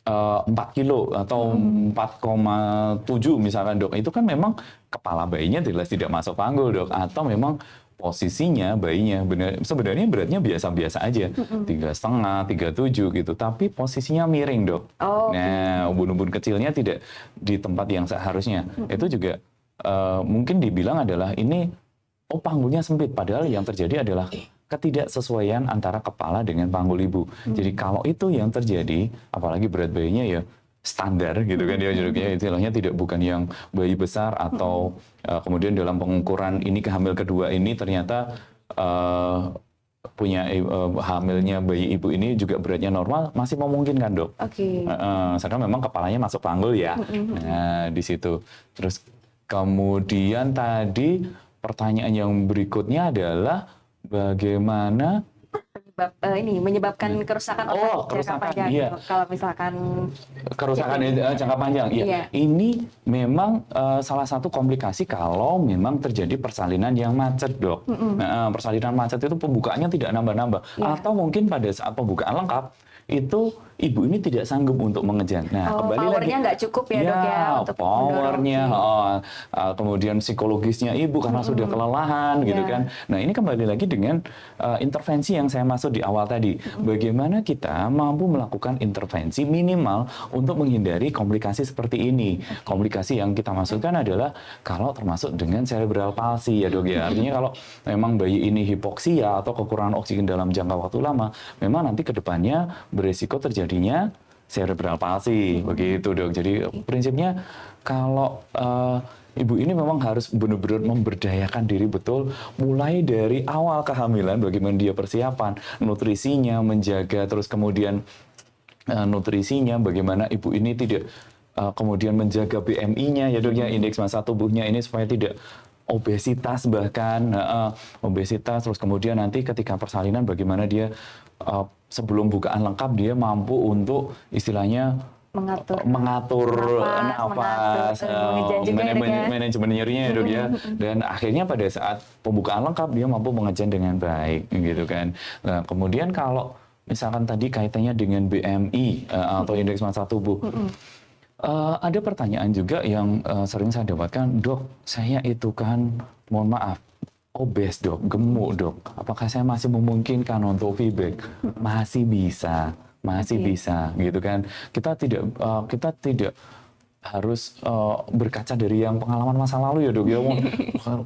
4 kilo atau 4,7 misalkan dok. Itu kan memang kepala bayinya jelas tidak masuk panggul dok. Atau memang posisinya bayinya sebenarnya beratnya biasa-biasa aja, 3,5, 3,7 gitu, tapi posisinya miring dok. Nah, ubun-ubun kecilnya tidak di tempat yang seharusnya. Itu juga mungkin dibilang adalah ini panggulnya sempit, padahal yang terjadi adalah ketidaksesuaian antara kepala dengan panggul ibu. Jadi kalau itu yang terjadi, apalagi berat bayinya ya standar gitu kan ya, istilahnya bukan yang bayi besar atau kemudian dalam pengukuran ini hamil kedua ini ternyata punya hamilnya bayi ibu ini juga beratnya normal, masih memungkinkan dok. Sedangkan memang kepalanya masuk panggul ya. Nah di situ. Terus kemudian tadi pertanyaan yang berikutnya adalah bagaimana menyebabkan kerusakan otak jangka panjang. Iya. Kalau misalkan kerusakan jangka panjang, iya. Ini memang salah satu komplikasi kalau memang terjadi persalinan yang macet, dok. Nah, persalinan macet itu pembukaannya tidak nambah-nambah, atau mungkin pada saat pembukaan lengkap itu ibu ini tidak sanggup untuk mengejar. Nah, kembali lagi powernya nggak cukup ya dok ya untuk powernya, kemudian psikologisnya ibu karena sudah kelelahan gitu kan. Nah, ini kembali lagi dengan intervensi yang saya maksud di awal tadi. Bagaimana kita mampu melakukan intervensi minimal untuk menghindari komplikasi seperti ini. Komplikasi yang kita maksudkan adalah kalau termasuk dengan cerebral palsy ya dok ya. Artinya kalau memang bayi ini hipoksia atau kekurangan oksigen dalam jangka waktu lama, memang nanti ke depannya beresiko terjadinya cerebral palsy, begitu dok. Jadi prinsipnya kalau ibu ini memang harus benar-benar memberdayakan diri betul, mulai dari awal kehamilan, bagaimana dia persiapan, nutrisinya, menjaga, terus kemudian nutrisinya, bagaimana ibu ini tidak kemudian menjaga BMI-nya, ya dok ya, indeks massa tubuhnya ini supaya tidak obesitas bahkan, obesitas, terus kemudian nanti ketika persalinan bagaimana dia sebelum bukaan lengkap dia mampu untuk istilahnya mengatur nafas, manajemen nyerinya ya dok ya, dan akhirnya pada saat pembukaan lengkap dia mampu mengejar dengan baik gitu kan. Nah, kemudian kalau misalkan tadi kaitannya dengan BMI atau indeks massa tubuh, ada pertanyaan juga yang sering saya dapatkan, dok, saya itu kan mohon maaf obes dok, gemuk dok, apakah saya masih memungkinkan untuk VBAC? Masih bisa gitu kan. Kita tidak harus berkaca dari yang pengalaman masa lalu ya dok ya.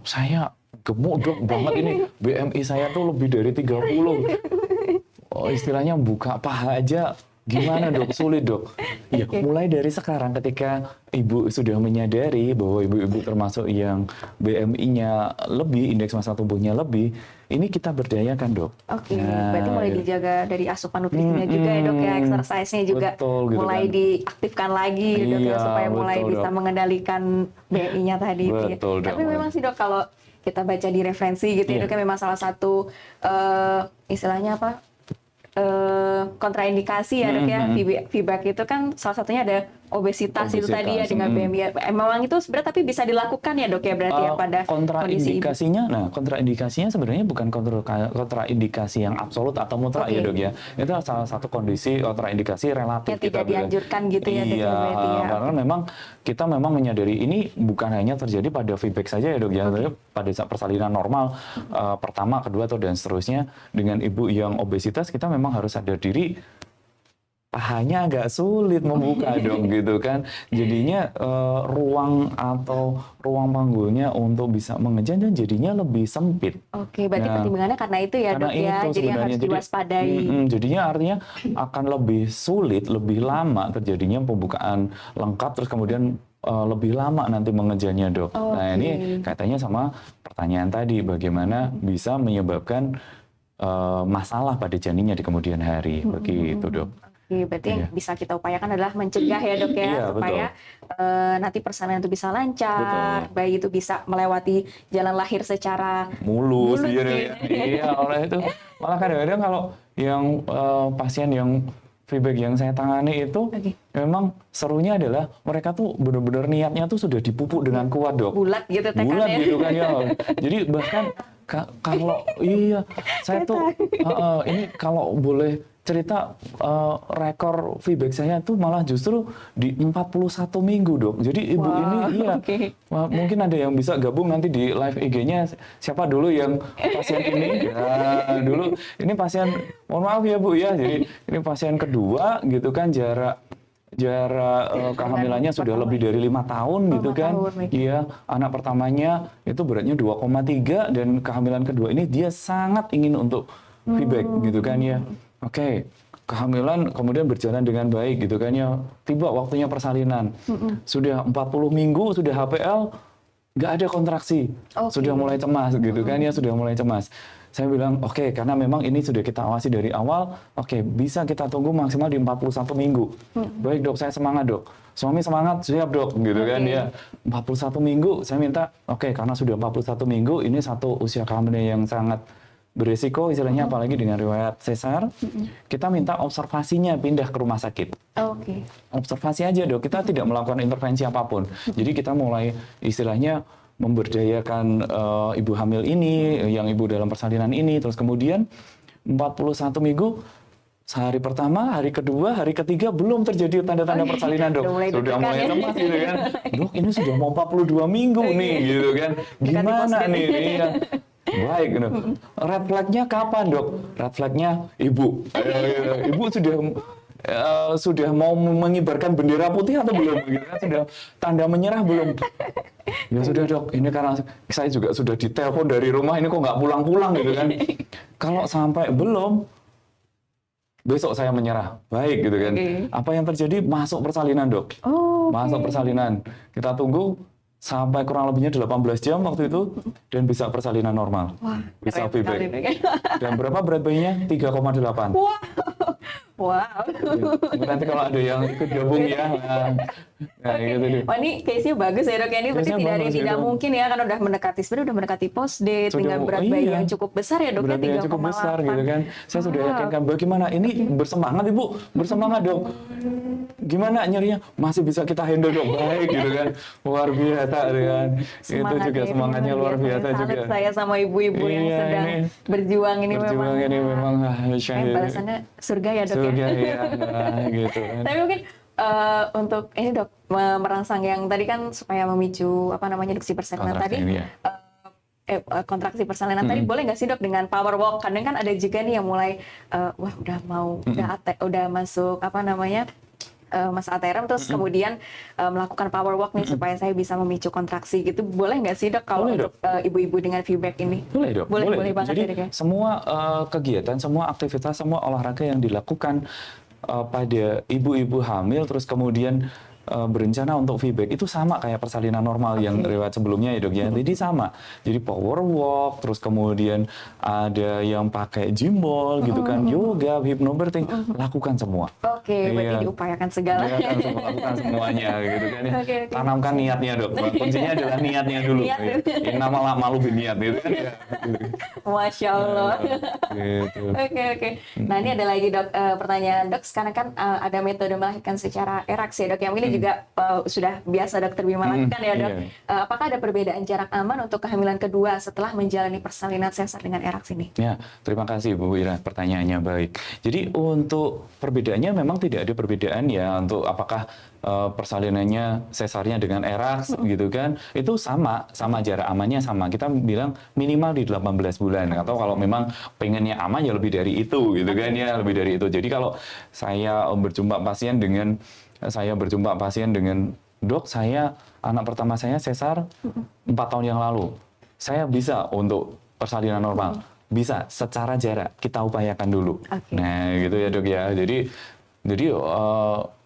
Saya gemuk dok banget ini, BMI saya tuh lebih dari 30. Istilahnya buka paha aja gimana dok, sulit dok. Ya, mulai dari sekarang ketika ibu sudah menyadari bahwa ibu-ibu termasuk yang BMI-nya lebih, indeks massa tubuhnya lebih, ini kita berdayakan dok. Berarti mulai dijaga dari asupan nutrisinya juga ya dok ya, exercise-nya juga gitu mulai kan diaktifkan lagi dok ya, supaya mulai bisa mengendalikan BMI-nya tadi. Betul, Tapi memang sih dok, kalau kita baca di referensi gitu ya dok ya, memang salah satu istilahnya apa? Kontraindikasi ya dok ya, VBAC itu kan salah satunya ada obesitas itu tadi ya dengan BMI. Memang itu sebenarnya tapi bisa dilakukan ya dok ya berarti ya pada kondisi ibu. Nah, kontraindikasinya sebenarnya bukan kontraindikasi yang absolut atau mutlak ya dok ya. Itu salah satu kondisi kontraindikasi relatif yang tidak dianjurkan gitu ya dok ya. Karena memang kita memang menyadari ini bukan hanya terjadi pada VBAC saja ya dok ya. Pada saat persalinan normal pertama, kedua atau dan seterusnya dengan ibu yang obesitas, kita memang harus sadar diri pahanya agak sulit membuka dong gitu kan. Jadinya ruang atau ruang panggulnya untuk bisa mengejar jadinya lebih sempit. Oke, berarti Nah, pertimbangannya karena itu ya karena dok ya, itu jadi yang harus sebenarnya diwaspadai. jadinya artinya akan lebih sulit, lebih lama terjadinya pembukaan lengkap terus kemudian lebih lama nanti mengejarnya dok. Nah ini kaitannya sama pertanyaan tadi, bagaimana bisa menyebabkan masalah pada janinnya di kemudian hari, begitu dok. Oke, berarti yang Iya. bisa kita upayakan adalah mencegah ya dok ya, Iya, supaya nanti persalinan itu bisa lancar, Betul. bayi itu bisa melewati jalan lahir secara Mulus mulus gitu gitu. ya. Iya, oleh itu malah kadang-kadang kalau yang pasien yang feedback yang saya tangani itu Oke. memang serunya adalah mereka tuh benar-benar niatnya tuh sudah dipupuk dengan kuat dok. Bulat gitu Bulat tekannya. gitu kan ya. Jadi bahkan kalau iya saya tuh ini kalau boleh cerita rekor feedback saya tuh malah justru di 41 minggu dok. Jadi ibu Wah, ini iya oke. wah, mungkin ada yang bisa gabung nanti di live IG-nya siapa dulu yang pasien ini ya dulu ini pasien mohon maaf ya Bu ya. Jadi ini pasien kedua gitu kan jarak kehamilannya sudah lebih dari 5 tahun gitu 5 kan. tahun, baik. Iya, anak pertamanya itu beratnya 2,3 dan kehamilan kedua ini dia sangat ingin untuk feedback gitu kan ya. Oke, kehamilan kemudian berjalan dengan baik gitu kan ya. Tiba waktunya persalinan. Sudah 40 minggu, sudah HPL, nggak ada kontraksi. Oke. Sudah mulai cemas gitu kan ya, sudah mulai cemas. Saya bilang, oke, karena memang ini sudah kita awasi dari awal, oke, bisa kita tunggu maksimal di 41 minggu. Baik dok, saya semangat dok. Suami semangat, siap dok, gitu kan ya. 41 minggu, saya minta, oke, karena sudah 41 minggu, ini satu usia kehamilan yang sangat berisiko, istilahnya apalagi dengan riwayat sesar, kita minta observasinya pindah ke rumah sakit. Oke. Observasi aja dok, kita tidak melakukan intervensi apapun. Jadi kita mulai istilahnya memberdayakan ibu hamil ini, yang ibu dalam persalinan ini, terus kemudian 41 minggu, hari pertama, hari kedua, hari ketiga belum terjadi tanda-tanda persalinan dok. Sudah mulai cemas gitu kan. Dok ini sudah mau 42 minggu nih gitu kan. Gimana nih? Iya. Baik, gitu. Red flag-nya kapan dok? Red flag-nya ibu. Ibu sudah mau mengibarkan bendera putih atau belum? Gitu kan? Sudah tanda menyerah belum? Ya sudah dok, ini karena saya juga sudah ditelepon dari rumah, ini kok nggak pulang-pulang gitu kan. Kalau sampai belum, besok saya menyerah. Baik gitu kan. Apa yang terjadi? Masuk persalinan dok. Masuk persalinan. Kita tunggu sampai kurang lebihnya 18 jam waktu itu dan bisa persalinan normal. Wah, bisa keren sekali feedback. nih. Dan berapa berat bayinya? 3,8. Wow. Wow. Nanti kalau ada yang ikut gabung ya. Nah, gitu deh. Wah, ini case-nya bagus ya dok ya. Ini berarti Case-nya tidak ada yang bagus ya, tidak Dok. mungkin ya, kan udah mendekati sebenarnya udah mendekati post date Sudah, dengan berat bayi iya. yang cukup besar ya dok ya, Berat bayi yang cukup besar 3,8. gitu kan. Saya sudah yakinkan bagaimana ini bersemangat Ibu, bersemangat dok. Gimana nyerinya? Masih bisa kita handle dok, baik gitu kan. Luar biasa kan. Itu juga Semangatnya semangatnya luar biasa Salut juga. saya sama ibu-ibu yang Iya, sedang ini berjuang ini Berjuang memang. ini memang syahid. Balasannya surga ya dok Surga ya. ya, gitu kan. Tapi mungkin untuk ini dok merangsang yang tadi kan supaya memicu apa namanya duksi persalinan Kontraksi tadi ini ya. kontraksi persalinan tadi boleh nggak sih dok dengan power walk? Kadang kan ada juga nih yang mulai wah udah mau udah masuk apa namanya masa ATRM terus kemudian melakukan power walk nih supaya saya bisa memicu kontraksi gitu. Boleh nggak sih dok kalau Boleh, untuk ibu-ibu dengan feedback ini? Boleh dok, Boleh banget Jadi ya dok ya. semua kegiatan, semua aktivitas, semua olahraga yang dilakukan pada ibu-ibu hamil, terus kemudian berencana untuk feedback itu sama kayak persalinan normal yang riwayat sebelumnya ya dok ya. Jadi sama. Jadi power walk, terus kemudian ada yang pakai gym ball gitu kan, yoga, hypnobirthing, lakukan semua. Oke, berarti diupayakan segala. Iya kan, lakukan semuanya gitu kan. Ya. Oke. Tanamkan niatnya dok. Kuncinya adalah niatnya dulu. Niat. Ya. Ini nama malu biniat gitu kan. Ya. Masya Allah. Gitu. Oke. Nah ini ada lagi dok pertanyaan dok. Sekarang kan ada metode melahirkan secara eraks ya dok. Yang mungkin juga sudah biasa Dokter Bima lakukan ya dok. Apakah ada perbedaan jarak aman untuk kehamilan kedua setelah menjalani persalinan sesar dengan Erax ini? Ya, terima kasih Bu Ira, pertanyaannya baik. Jadi untuk perbedaannya memang tidak ada perbedaan ya untuk apakah persalinannya sesarnya dengan Erax gitu kan, itu sama jarak amannya sama. Kita bilang minimal di 18 bulan atau kalau memang pengennya aman ya lebih dari itu gitu kan ya, lebih dari itu. Jadi kalau saya berjumpa pasien dengan dok, saya anak pertama saya sesar 4 tahun yang lalu, saya bisa untuk persalinan normal, bisa secara jarak kita upayakan dulu. Nah gitu ya dok ya. Jadi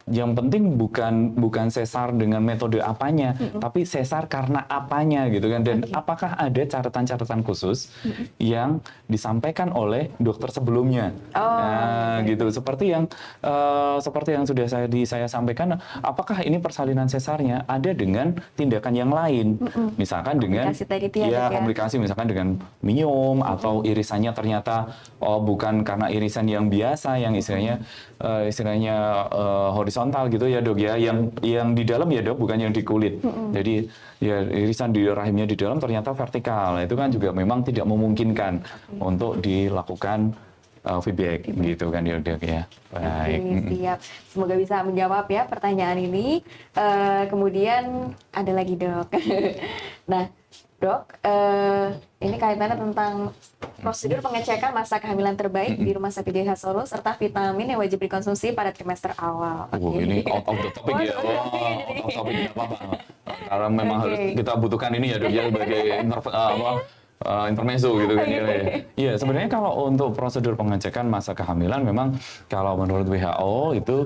yang penting bukan sesar dengan metode apanya, tapi sesar karena apanya gitu kan. Dan apakah ada catatan-catatan khusus yang disampaikan oleh dokter sebelumnya? Nah, gitu. Seperti yang sudah saya sampaikan, apakah ini persalinan sesarnya ada dengan tindakan yang lain? Misalkan dengan komplikasi misalkan dengan minum atau irisannya ternyata bukan karena irisan yang biasa, yang istilahnya horizontal gitu ya dok ya, yang di dalam ya dok, bukan yang di kulit. Jadi ya irisan di rahimnya di dalam ternyata vertikal, itu kan juga memang tidak memungkinkan untuk dilakukan feedback gitu kan ya dok ya. Baik. Siap, semoga bisa menjawab ya pertanyaan ini. Kemudian ada lagi dok. Nah dok, ini kaitannya tentang prosedur pengecekan masa kehamilan terbaik di Rumah Sakit JH Solo serta vitamin yang wajib dikonsumsi pada trimester awal. Ini out of the topic ya. Out of topic tidak apa-apa. Karena memang harus kita butuhkan ini ya dok ya sebagai intermezzo gitu kan ya. Iya, sebenarnya kalau untuk prosedur pengecekan masa kehamilan memang kalau menurut WHO itu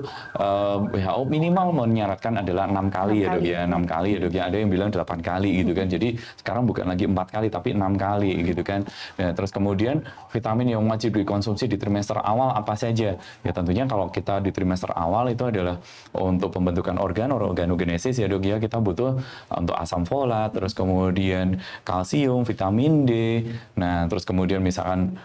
WHO minimal menyarankan adalah 6 kali ya dok ya, 6 kali ya dok ya. Ada yang bilang 8 kali gitu kan. Jadi sekarang bukan lagi 4 kali tapi 6 kali gitu kan. Nah, terus kemudian vitamin yang wajib dikonsumsi di trimester awal apa saja? Ya tentunya kalau kita di trimester awal itu adalah untuk pembentukan organogenesis ya dok ya, kita butuh untuk asam folat, terus kemudian kalsium, vitamin D. Nah, terus kemudian misalkan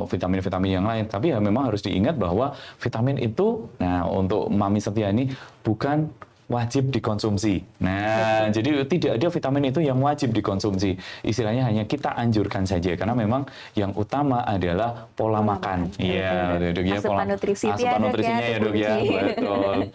vitamin-vitamin yang lain. Tapi ya memang harus diingat bahwa vitamin itu, nah untuk Mami Setia ini bukan wajib dikonsumsi. Nah, jadi tidak ada vitamin itu yang wajib dikonsumsi. Istilahnya hanya kita anjurkan saja karena memang yang utama adalah pola makan. Iya, dok ya, asupan nutrisinya ya dok ya, betul.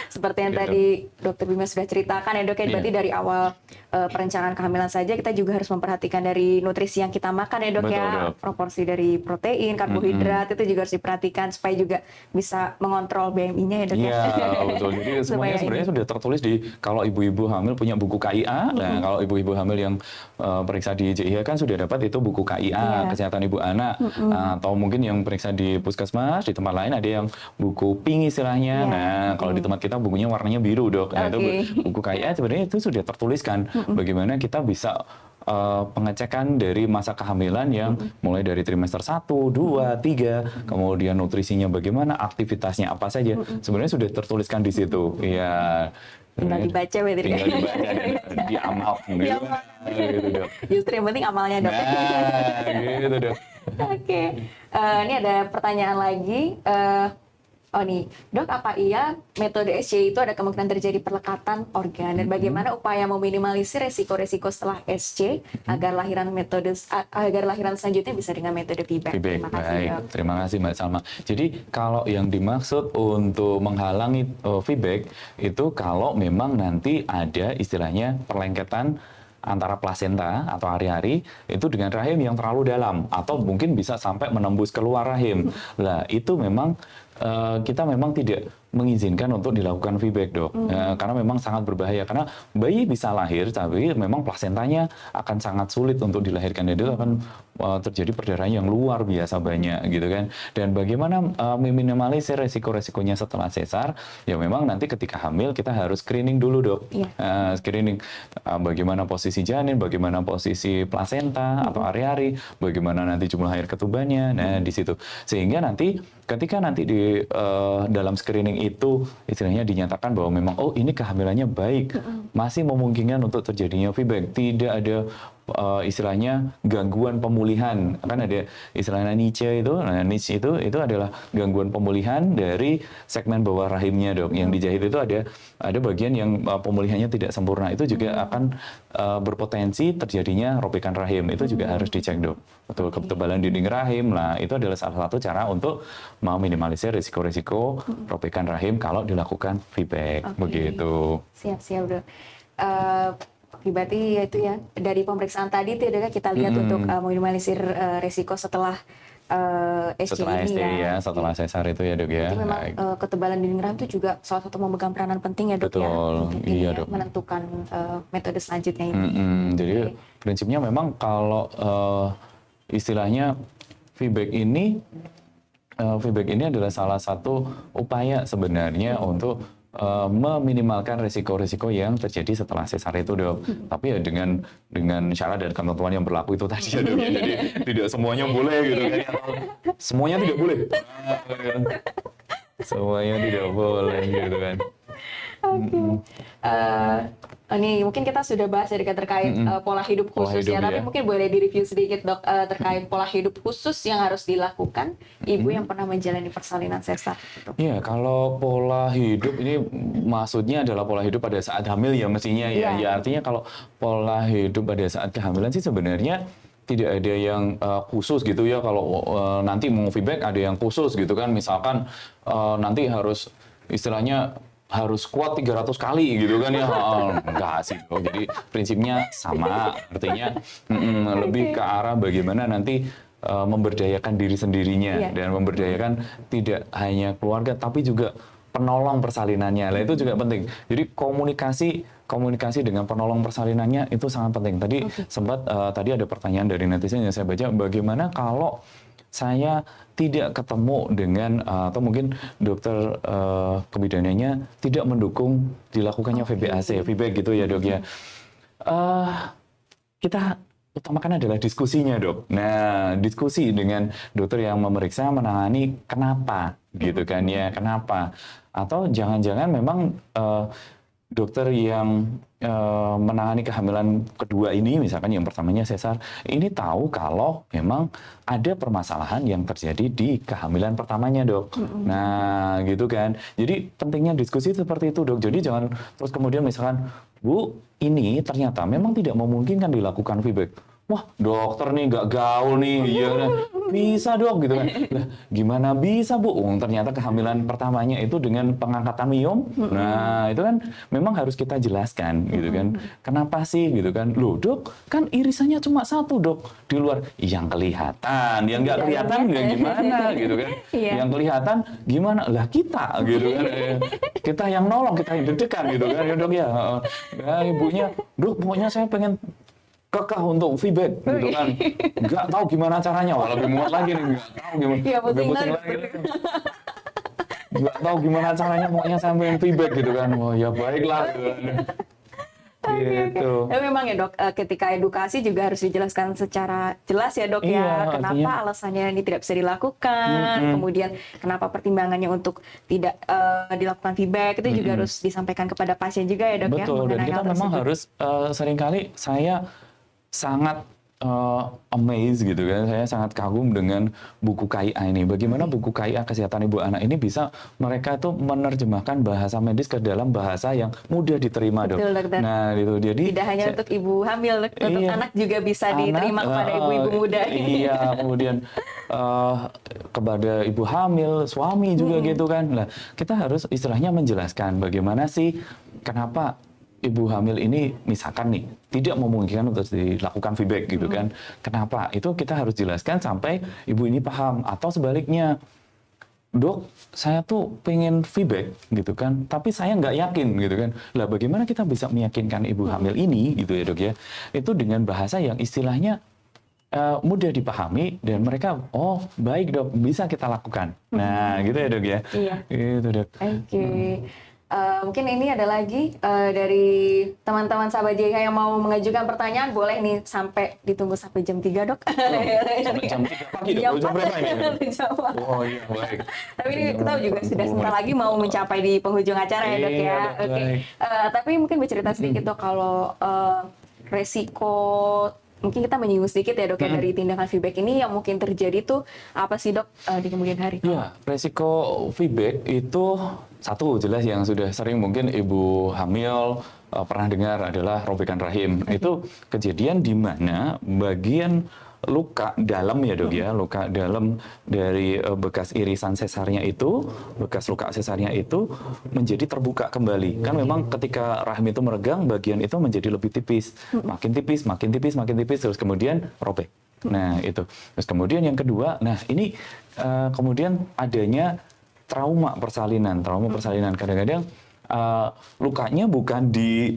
Seperti yang tadi Dokter Bima sudah ceritakan ya dok ya, berarti dari awal perencanaan kehamilan saja kita juga harus memperhatikan dari nutrisi yang kita makan ya dok. Betul, ya, dok. Proporsi dari protein, karbohidrat itu juga harus diperhatikan supaya juga bisa mengontrol BMI-nya ya dok. Iya, betul. Jadi semuanya sebenarnya sudah tertulis di kalau ibu-ibu hamil punya buku KIA. Nah, kalau ibu-ibu hamil yang periksa di JIH kan sudah dapat itu buku KIA, kesehatan ibu anak. Atau mungkin yang periksa di puskesmas, di tempat lain ada yang buku pink istilahnya. Nah, kalau di tempat kita bukunya warnanya biru dok. Nah, itu buku KIA sebenarnya itu sudah tertuliskan bagaimana kita bisa pengecekan dari masa kehamilan yang mulai dari trimester 1, 2, 3, kemudian nutrisinya bagaimana, aktivitasnya apa saja, sebenarnya sudah tertuliskan di situ. Iya. Tinggal dibaca berarti. Tinggal dibaca dan diamalkan gitu. Gitu dok. Justru yang penting amalnya dok. Nah, gitu dok. Oke. Ini ada pertanyaan lagi. Oh nih, dok, apa iya metode SC itu ada kemungkinan terjadi perlekatan organ dan bagaimana upaya meminimalisir resiko-resiko setelah SC agar lahiran selanjutnya bisa dengan metode feedback? Terima kasih, baik. Dok. Terima kasih Mbak Salma. Jadi kalau yang dimaksud untuk menghalangi feedback itu kalau memang nanti ada istilahnya perlengketan antara plasenta atau hari-hari itu dengan rahim yang terlalu dalam atau mungkin bisa sampai menembus keluar rahim. Lah itu memang kita memang tidak mengizinkan untuk dilakukan feedback dok, karena memang sangat berbahaya karena bayi bisa lahir tapi memang plasentanya akan sangat sulit untuk dilahirkan dan itu akan terjadi perdarahan yang luar biasa banyak gitu kan. Dan bagaimana meminimalisir resiko-resikonya setelah sesar, ya memang nanti ketika hamil kita harus screening dulu dok. Screening bagaimana posisi janin, bagaimana posisi plasenta atau hari-hari, bagaimana nanti jumlah air ketubannya. Nah di situ sehingga nanti ketika nanti di dalam screening itu istilahnya dinyatakan bahwa memang oh ini kehamilannya baik, masih memungkinkan untuk terjadinya feedback, tidak ada istilahnya gangguan pemulihan. Kan ada istilahnya niche itu. Nah, niche itu adalah gangguan pemulihan dari segmen bawah rahimnya, Dok. Yang dijahit itu ada bagian yang pemulihannya tidak sempurna. Itu juga akan berpotensi terjadinya robekan rahim. Itu juga harus dicek, Dok. Betul, ketebalan dinding rahim. Nah, itu adalah salah satu cara untuk meminimalisir risiko-risiko robekan rahim kalau dilakukan VBAC. Begitu. Siap-siap, Dok. Berarti itu ya dari pemeriksaan tadi itu ya kita lihat untuk meminimalisir resiko setelah SC Setelah ini ST ya. setelah sesar itu ya, Dok ya. Jadi memang ketebalan dinding rahim itu juga salah satu memegang peranan penting ya, Dok. Betul, ya untuk ini iya, ya, Dok. menentukan metode selanjutnya ini. Jadi prinsipnya memang kalau istilahnya VBAC ini adalah salah satu upaya sebenarnya untuk meminimalkan risiko-risiko yang terjadi setelah sesar itu, Dok. Tapi ya dengan syarat dan ketentuan yang berlaku itu tadi ya, Dok. Jadi tidak semuanya boleh gitu kan. Semuanya tidak boleh. Semuanya tidak boleh gitu kan. Oke. Ini mungkin kita sudah bahas ya terkait pola hidup Pola khusus hidup, ya, tapi ya. mungkin boleh direview sedikit, Dok, terkait pola hidup khusus yang harus dilakukan ibu yang pernah menjalani persalinan sesar. Gitu. Iya, kalau pola hidup ini maksudnya adalah pola hidup pada saat hamil ya mestinya ya. Iya. Ya artinya kalau pola hidup pada saat kehamilan sih sebenarnya tidak ada yang khusus gitu ya. Kalau nanti mau feedback ada yang khusus gitu kan. Misalkan nanti harus istilahnya harus kuat 300 kali gitu kan ya. Enggak sih. Jadi prinsipnya sama. Artinya lebih ke arah bagaimana nanti memberdayakan diri sendirinya dan memberdayakan tidak hanya keluarga tapi juga penolong persalinannya. Nah, itu juga penting. Jadi komunikasi dengan penolong persalinannya itu sangat penting. Tadi sempat tadi ada pertanyaan dari netizen yang saya baca, bagaimana kalau saya tidak ketemu dengan atau mungkin dokter kebidaanannya tidak mendukung dilakukannya VBAC gitu ya, Dok ya. Kita utamakan adalah diskusinya, Dok. Nah, diskusi dengan dokter yang memeriksa, menangani kenapa gitu kan ya, kenapa. Atau jangan-jangan memang dokter yang menangani kehamilan kedua ini, misalkan yang pertamanya sesar, ini tahu kalau memang ada permasalahan yang terjadi di kehamilan pertamanya, Dok. Nah, gitu kan. Jadi pentingnya diskusi seperti itu, Dok. Jadi jangan terus kemudian misalkan, Bu, ini ternyata memang tidak memungkinkan dilakukan VBAC. Wah, dokter nih nggak gaul nih, iya bisa, Dok, gitu kan. Lah, gimana bisa, Bu? Ternyata kehamilan pertamanya itu dengan pengangkatan miom. Nah, itu kan memang harus kita jelaskan, gitu kan. Kenapa sih, gitu kan? Loh, Dok, kan irisannya cuma satu, Dok. Di luar, yang kelihatan, yang nggak kelihatan nggak gimana, gitu kan. Yang kelihatan gimana? Lah kita, gitu kan. Kita yang nolong, kita yang deg-degan, gitu kan, ya, Dok, ya. Nah, ibunya, Dok, pokoknya saya pengen kekeh untuk feedback gitu kan, nggak tahu gimana caranya, wah lebih muat lagi nih, nggak tahu gimana, lebih pusing lagi, nggak tahu gimana caranya, pokoknya sampai feedback gitu kan, wah ya baiklah gitu kan. Gitu. Tapi memang ya, Dok, ketika edukasi juga harus dijelaskan secara jelas ya, Dok, ya, kenapa alasannya ini tidak bisa dilakukan, kemudian kenapa pertimbangannya untuk tidak dilakukan feedback itu juga harus disampaikan kepada pasien juga ya, Dok. Betul, ya. dan kita memang harus seringkali saya sangat amazed gitu kan, saya sangat kagum dengan buku KIA ini. Bagaimana buku KIA Kesehatan Ibu Anak ini bisa mereka tuh menerjemahkan bahasa medis ke dalam bahasa yang mudah diterima, Dok. Betul, Dokter. Nah, itu jadi tidak hanya untuk ibu hamil, untuk anak juga bisa diterima kepada ibu-ibu muda. Iya, kemudian kepada ibu hamil, suami juga gitu kan. Nah, kita harus istilahnya menjelaskan bagaimana sih kenapa ibu hamil ini misalkan nih tidak memungkinkan untuk dilakukan feedback gitu kan. Kenapa? Itu kita harus jelaskan sampai ibu ini paham. Atau sebaliknya, Dok, saya tuh pengen feedback gitu kan, tapi saya nggak yakin gitu kan. Lah bagaimana kita bisa meyakinkan ibu hamil ini gitu ya, Dok ya. Itu dengan bahasa yang istilahnya mudah dipahami dan mereka, oh baik, Dok, bisa kita lakukan. Nah gitu ya, Dok ya. Iya. Gitu, Dok. Oke. Mungkin ini ada lagi dari teman-teman sahabat JK yang mau mengajukan pertanyaan, boleh nih ditunggu sampai jam 3, Dok. Sampai jam 3 pagi, Dok. Jam berapa ini? Oh iya, baik. Tapi ini kita juga sudah sebentar lagi mau mencapai di penghujung acara ya, Dok, ya. Oke. Tapi mungkin bercerita sedikit, Dok, kalau resiko mungkin kita menyinggung sedikit ya dok ya dari tindakan feedback ini yang mungkin terjadi tuh apa sih dok di kemudian hari? Ya, resiko feedback itu satu jelas yang sudah sering mungkin ibu hamil pernah dengar adalah robekan rahim. Itu kejadian di mana bagian luka dalam ya dok ya, luka dalam dari bekas irisan sesarnya itu, bekas luka sesarnya itu menjadi terbuka kembali. Kan memang ketika rahim itu meregang, bagian itu menjadi lebih tipis, makin tipis, makin tipis, makin tipis, terus kemudian robek. Nah itu. Terus kemudian yang kedua, nah ini kemudian adanya trauma persalinan. Trauma persalinan kadang-kadang lukanya bukan di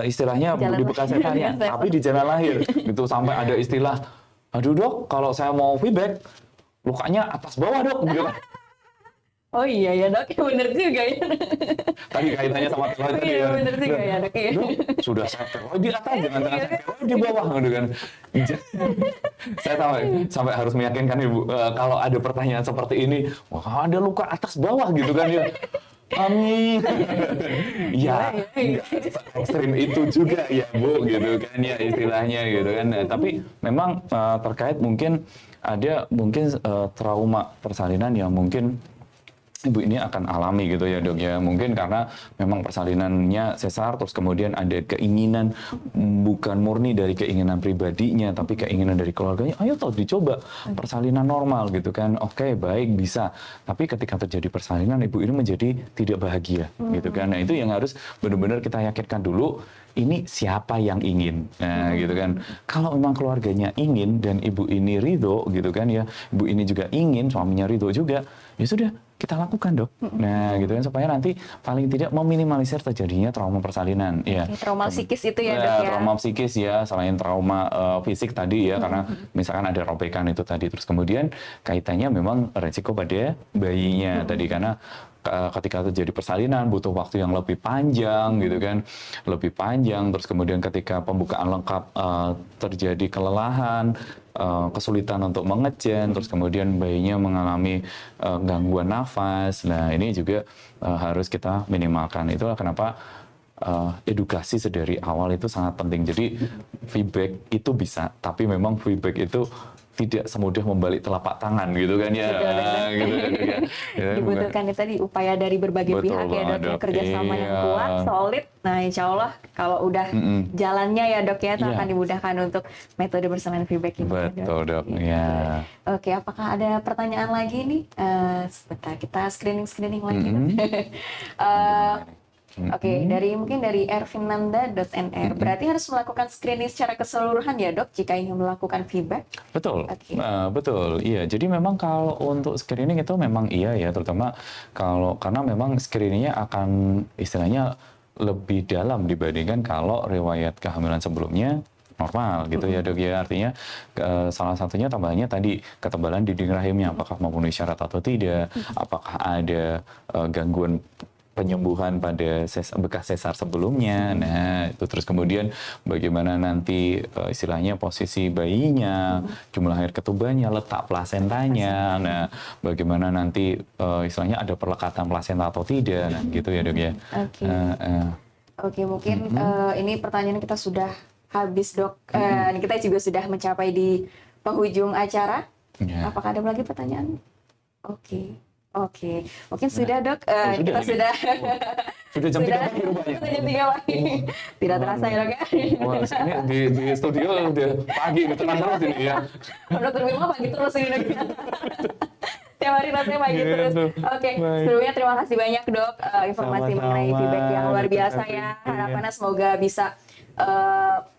istilahnya Jalan di bekas lahir. sesarnya, tapi di jalan lahir. Gitu sampai ada istilah, aduh dok, kalau saya mau feedback, lukanya atas bawah dok. Gitu. Oh iya ya dok, bener juga ya. Tadi kaitannya sama keloid tadi Iya ya. bener juga ya dok. Iya. Dok, sudah saya keloid di atas, jangan saya keloid di bawah. Gitu kan. Saya sampai harus meyakinkan ibu, kalau ada pertanyaan seperti ini, wah ada luka atas bawah gitu kan ya. Ya, nggak ekstrim itu juga ya Bu, gitu kan ya istilahnya gitu kan. Nah, tapi memang terkait mungkin ada trauma persalinan yang mungkin ibu ini akan alami gitu ya dok ya, mungkin karena memang persalinannya sesar, terus kemudian ada keinginan bukan murni dari keinginan pribadinya tapi keinginan dari keluarganya, ayo toh dicoba persalinan normal gitu kan, oke baik bisa, tapi ketika terjadi persalinan ibu ini menjadi tidak bahagia gitu kan. Nah itu yang harus benar-benar kita yakinkan dulu, ini siapa yang ingin, nah gitu kan. Kalau memang keluarganya ingin dan ibu ini ridho gitu kan ya, ibu ini juga ingin, suaminya ridho juga, ya sudah kita lakukan dok. Nah gitu kan, supaya nanti paling tidak meminimalisir terjadinya trauma persalinan. Ya. Trauma psikis itu ya dok ya. Trauma psikis ya, selain trauma fisik tadi ya, karena misalkan ada robekan itu tadi, terus kemudian kaitannya memang resiko pada bayinya tadi, karena ketika terjadi persalinan butuh waktu yang lebih panjang gitu kan, lebih panjang, terus kemudian ketika pembukaan lengkap terjadi kelelahan, kesulitan untuk mengejen, terus kemudian bayinya mengalami gangguan nafas. Nah ini juga harus kita minimalkan. Itulah kenapa edukasi sedari awal itu sangat penting. Jadi feedback itu bisa, tapi memang feedback itu tidak semudah membalik telapak tangan gitu kan ya. Gitu kan ya. Dibutuhkan itu tadi upaya dari berbagai Betul pihak ya dok, banget, kerjasama yang iya. kuat, solid. Nah insya Allah kalau udah jalannya ya dok ya, itu Iya. akan dimudahkan untuk metode persalinan feedback ini. Ya, Betul dok, ya. Oke, apakah ada pertanyaan lagi nih? Sebentar, kita screening lagi. Dok. Oke, mungkin dari ervinanda.nr. Berarti harus melakukan screening secara keseluruhan ya dok, jika ingin melakukan feedback? Betul, Oke. betul, iya. Jadi memang kalau untuk screening itu memang iya ya, terutama karena memang screeningnya akan istilahnya lebih dalam dibandingkan kalau riwayat kehamilan sebelumnya normal gitu ya dok ya. Artinya salah satunya tambahannya tadi ketebalan dinding rahimnya apakah memenuhi syarat atau tidak, apakah ada gangguan penyembuhan pada bekas sesar sebelumnya. Nah, itu terus kemudian bagaimana nanti istilahnya posisi bayinya, jumlah air ketubannya, letak plasentanya. Nah, bagaimana nanti istilahnya ada perlekatan plasenta atau tidak. Nah, gitu ya, Dok ya. Oke. Oke, mungkin ini pertanyaan kita sudah habis, Dok. Kita juga sudah mencapai di penghujung acara. Ya. Apakah ada lagi pertanyaan? Oke, mungkin sudah dok. sudah Kita lagi? sudah Sudah jam 3 pagi rupanya. Sudah jam 3 pagi. Tidak terasa ya dok ya. Wah, ini di studio udah pagi, tenang terus ini ya. Dokter Bima pagi terus ini dok. Tiap hari rasanya pagi Gitu. terus. Oke, Baik. sebelumnya terima kasih banyak dok informasi Sama-sama. mengenai feedback yang luar biasa Terima ya. kasih. Harapannya semoga bisa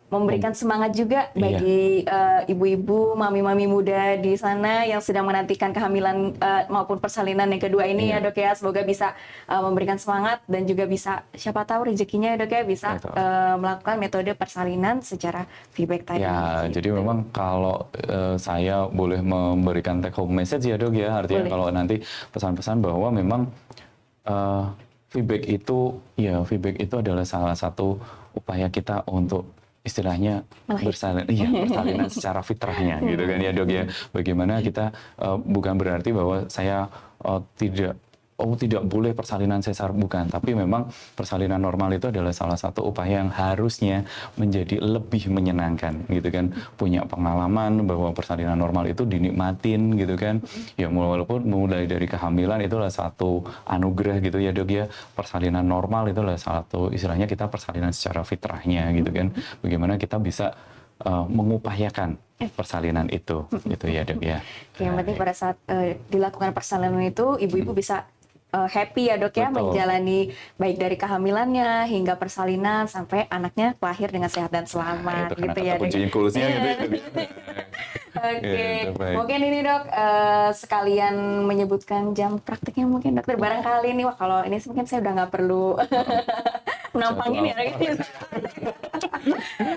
memberikan semangat juga Iya. bagi ibu-ibu, mami-mami muda di sana yang sedang menantikan kehamilan maupun persalinan yang kedua ini Iya. ya dok ya. Semoga bisa memberikan semangat dan juga bisa, siapa tahu rezekinya ya dok ya, bisa Betul. melakukan metode persalinan secara feedback tadi. Ya, jadi memang kalau saya boleh memberikan take home message ya dok ya, artinya Boleh. kalau nanti pesan-pesan bahwa memang feedback itu adalah salah satu upaya kita untuk istilahnya persalinan secara fitrahnya gitu kan ya dok ya. Bagaimana kita bukan berarti bahwa saya tidak oh tidak boleh persalinan sesar, bukan. Tapi memang persalinan normal itu adalah salah satu upaya yang harusnya menjadi lebih menyenangkan gitu kan. Punya pengalaman bahwa persalinan normal itu dinikmatin gitu kan. Ya walaupun mulai dari kehamilan itulah satu anugerah gitu ya dok ya. Persalinan normal itu adalah satu istilahnya kita persalinan secara fitrahnya gitu kan. Bagaimana kita bisa mengupayakan persalinan itu gitu ya dok ya. Yang penting pada saat dilakukan persalinan itu ibu-ibu bisa happy ya dok ya, Betul. menjalani baik dari kehamilannya hingga persalinan sampai anaknya lahir dengan sehat dan selamat Itu karena gitu kata ya dok. kunci kulusnya gitu. Oke, Gitu, baik. mungkin ini dok sekalian menyebutkan jam praktiknya mungkin dokter, barangkali nih wah kalau ini mungkin saya udah nggak perlu menampangin ya dok. Oke,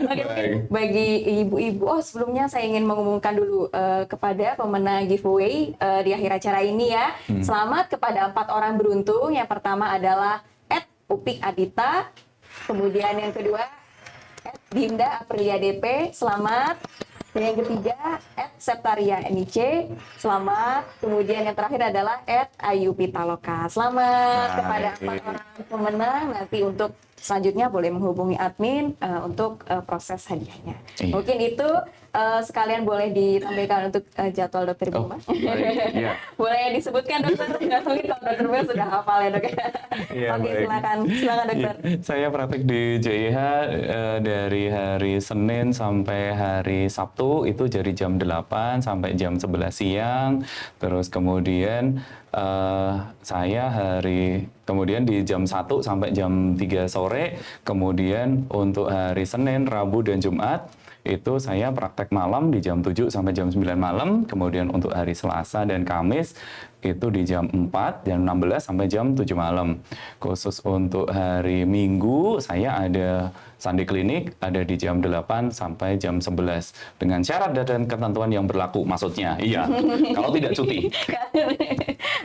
mungkin bagi ibu-ibu, sebelumnya saya ingin mengumumkan dulu kepada pemenang giveaway di akhir acara ini ya. Selamat kepada 4 orang beruntung. Yang pertama adalah @upik Adita, kemudian yang kedua @Dinda Aprilia DP, selamat. Dan yang ketiga @Septaria NIC, selamat. Kemudian yang terakhir adalah @Ayu Pitaloka. Selamat kepada 4 orang pemenang. Nanti untuk selanjutnya boleh menghubungi admin untuk proses hadiahnya. Iya. Mungkin itu sekalian boleh ditampilkan untuk jadwal dokter Bima. Baik, iya. Boleh disebutkan dokter? Mungkin kalau dokter Bima sudah hafal ya dok. Iya, Oke, baik. silakan dokter. Saya praktik di JIH dari hari Senin sampai hari Sabtu itu dari jam 8 sampai jam 11 siang. Terus kemudian kemudian di jam 1 sampai jam 3 sore. Kemudian untuk hari Senin, Rabu dan Jumat itu saya praktek malam di jam 7 sampai jam 9 malam. Kemudian untuk hari Selasa dan Kamis itu di jam 4, jam 16 sampai jam 7 malam. Khusus untuk hari Minggu saya ada Sunday Clinic, ada di jam 8 sampai jam 11 dengan syarat dan ketentuan yang berlaku, maksudnya iya kalau tidak cuti.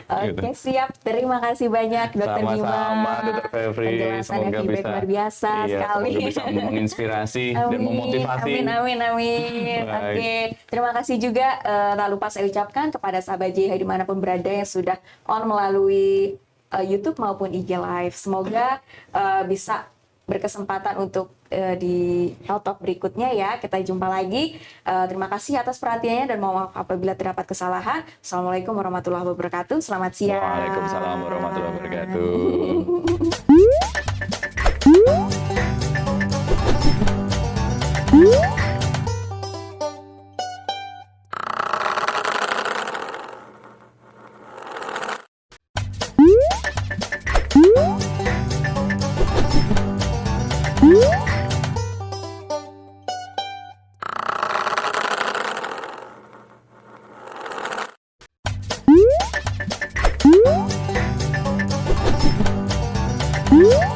Oke, siap. Terima kasih banyak dokter Bima. Sama-sama Dr. Fevri, Penjelasannya semoga feedback bisa luar biasa sekali. semoga bisa menginspirasi dan memotivasi. Amin. Baik. Oke, terima kasih juga. Tak lupa saya ucapkan kepada sahabat JIH dimanapun berada yang sudah on melalui YouTube maupun IG Live. Semoga bisa berkesempatan untuk di Health Talk berikutnya ya. Kita jumpa lagi. Terima kasih atas perhatiannya dan mohon maaf apabila terdapat kesalahan. Assalamualaikum warahmatullahi wabarakatuh. Selamat siang. Waalaikumsalam warahmatullahi wabarakatuh. Woo!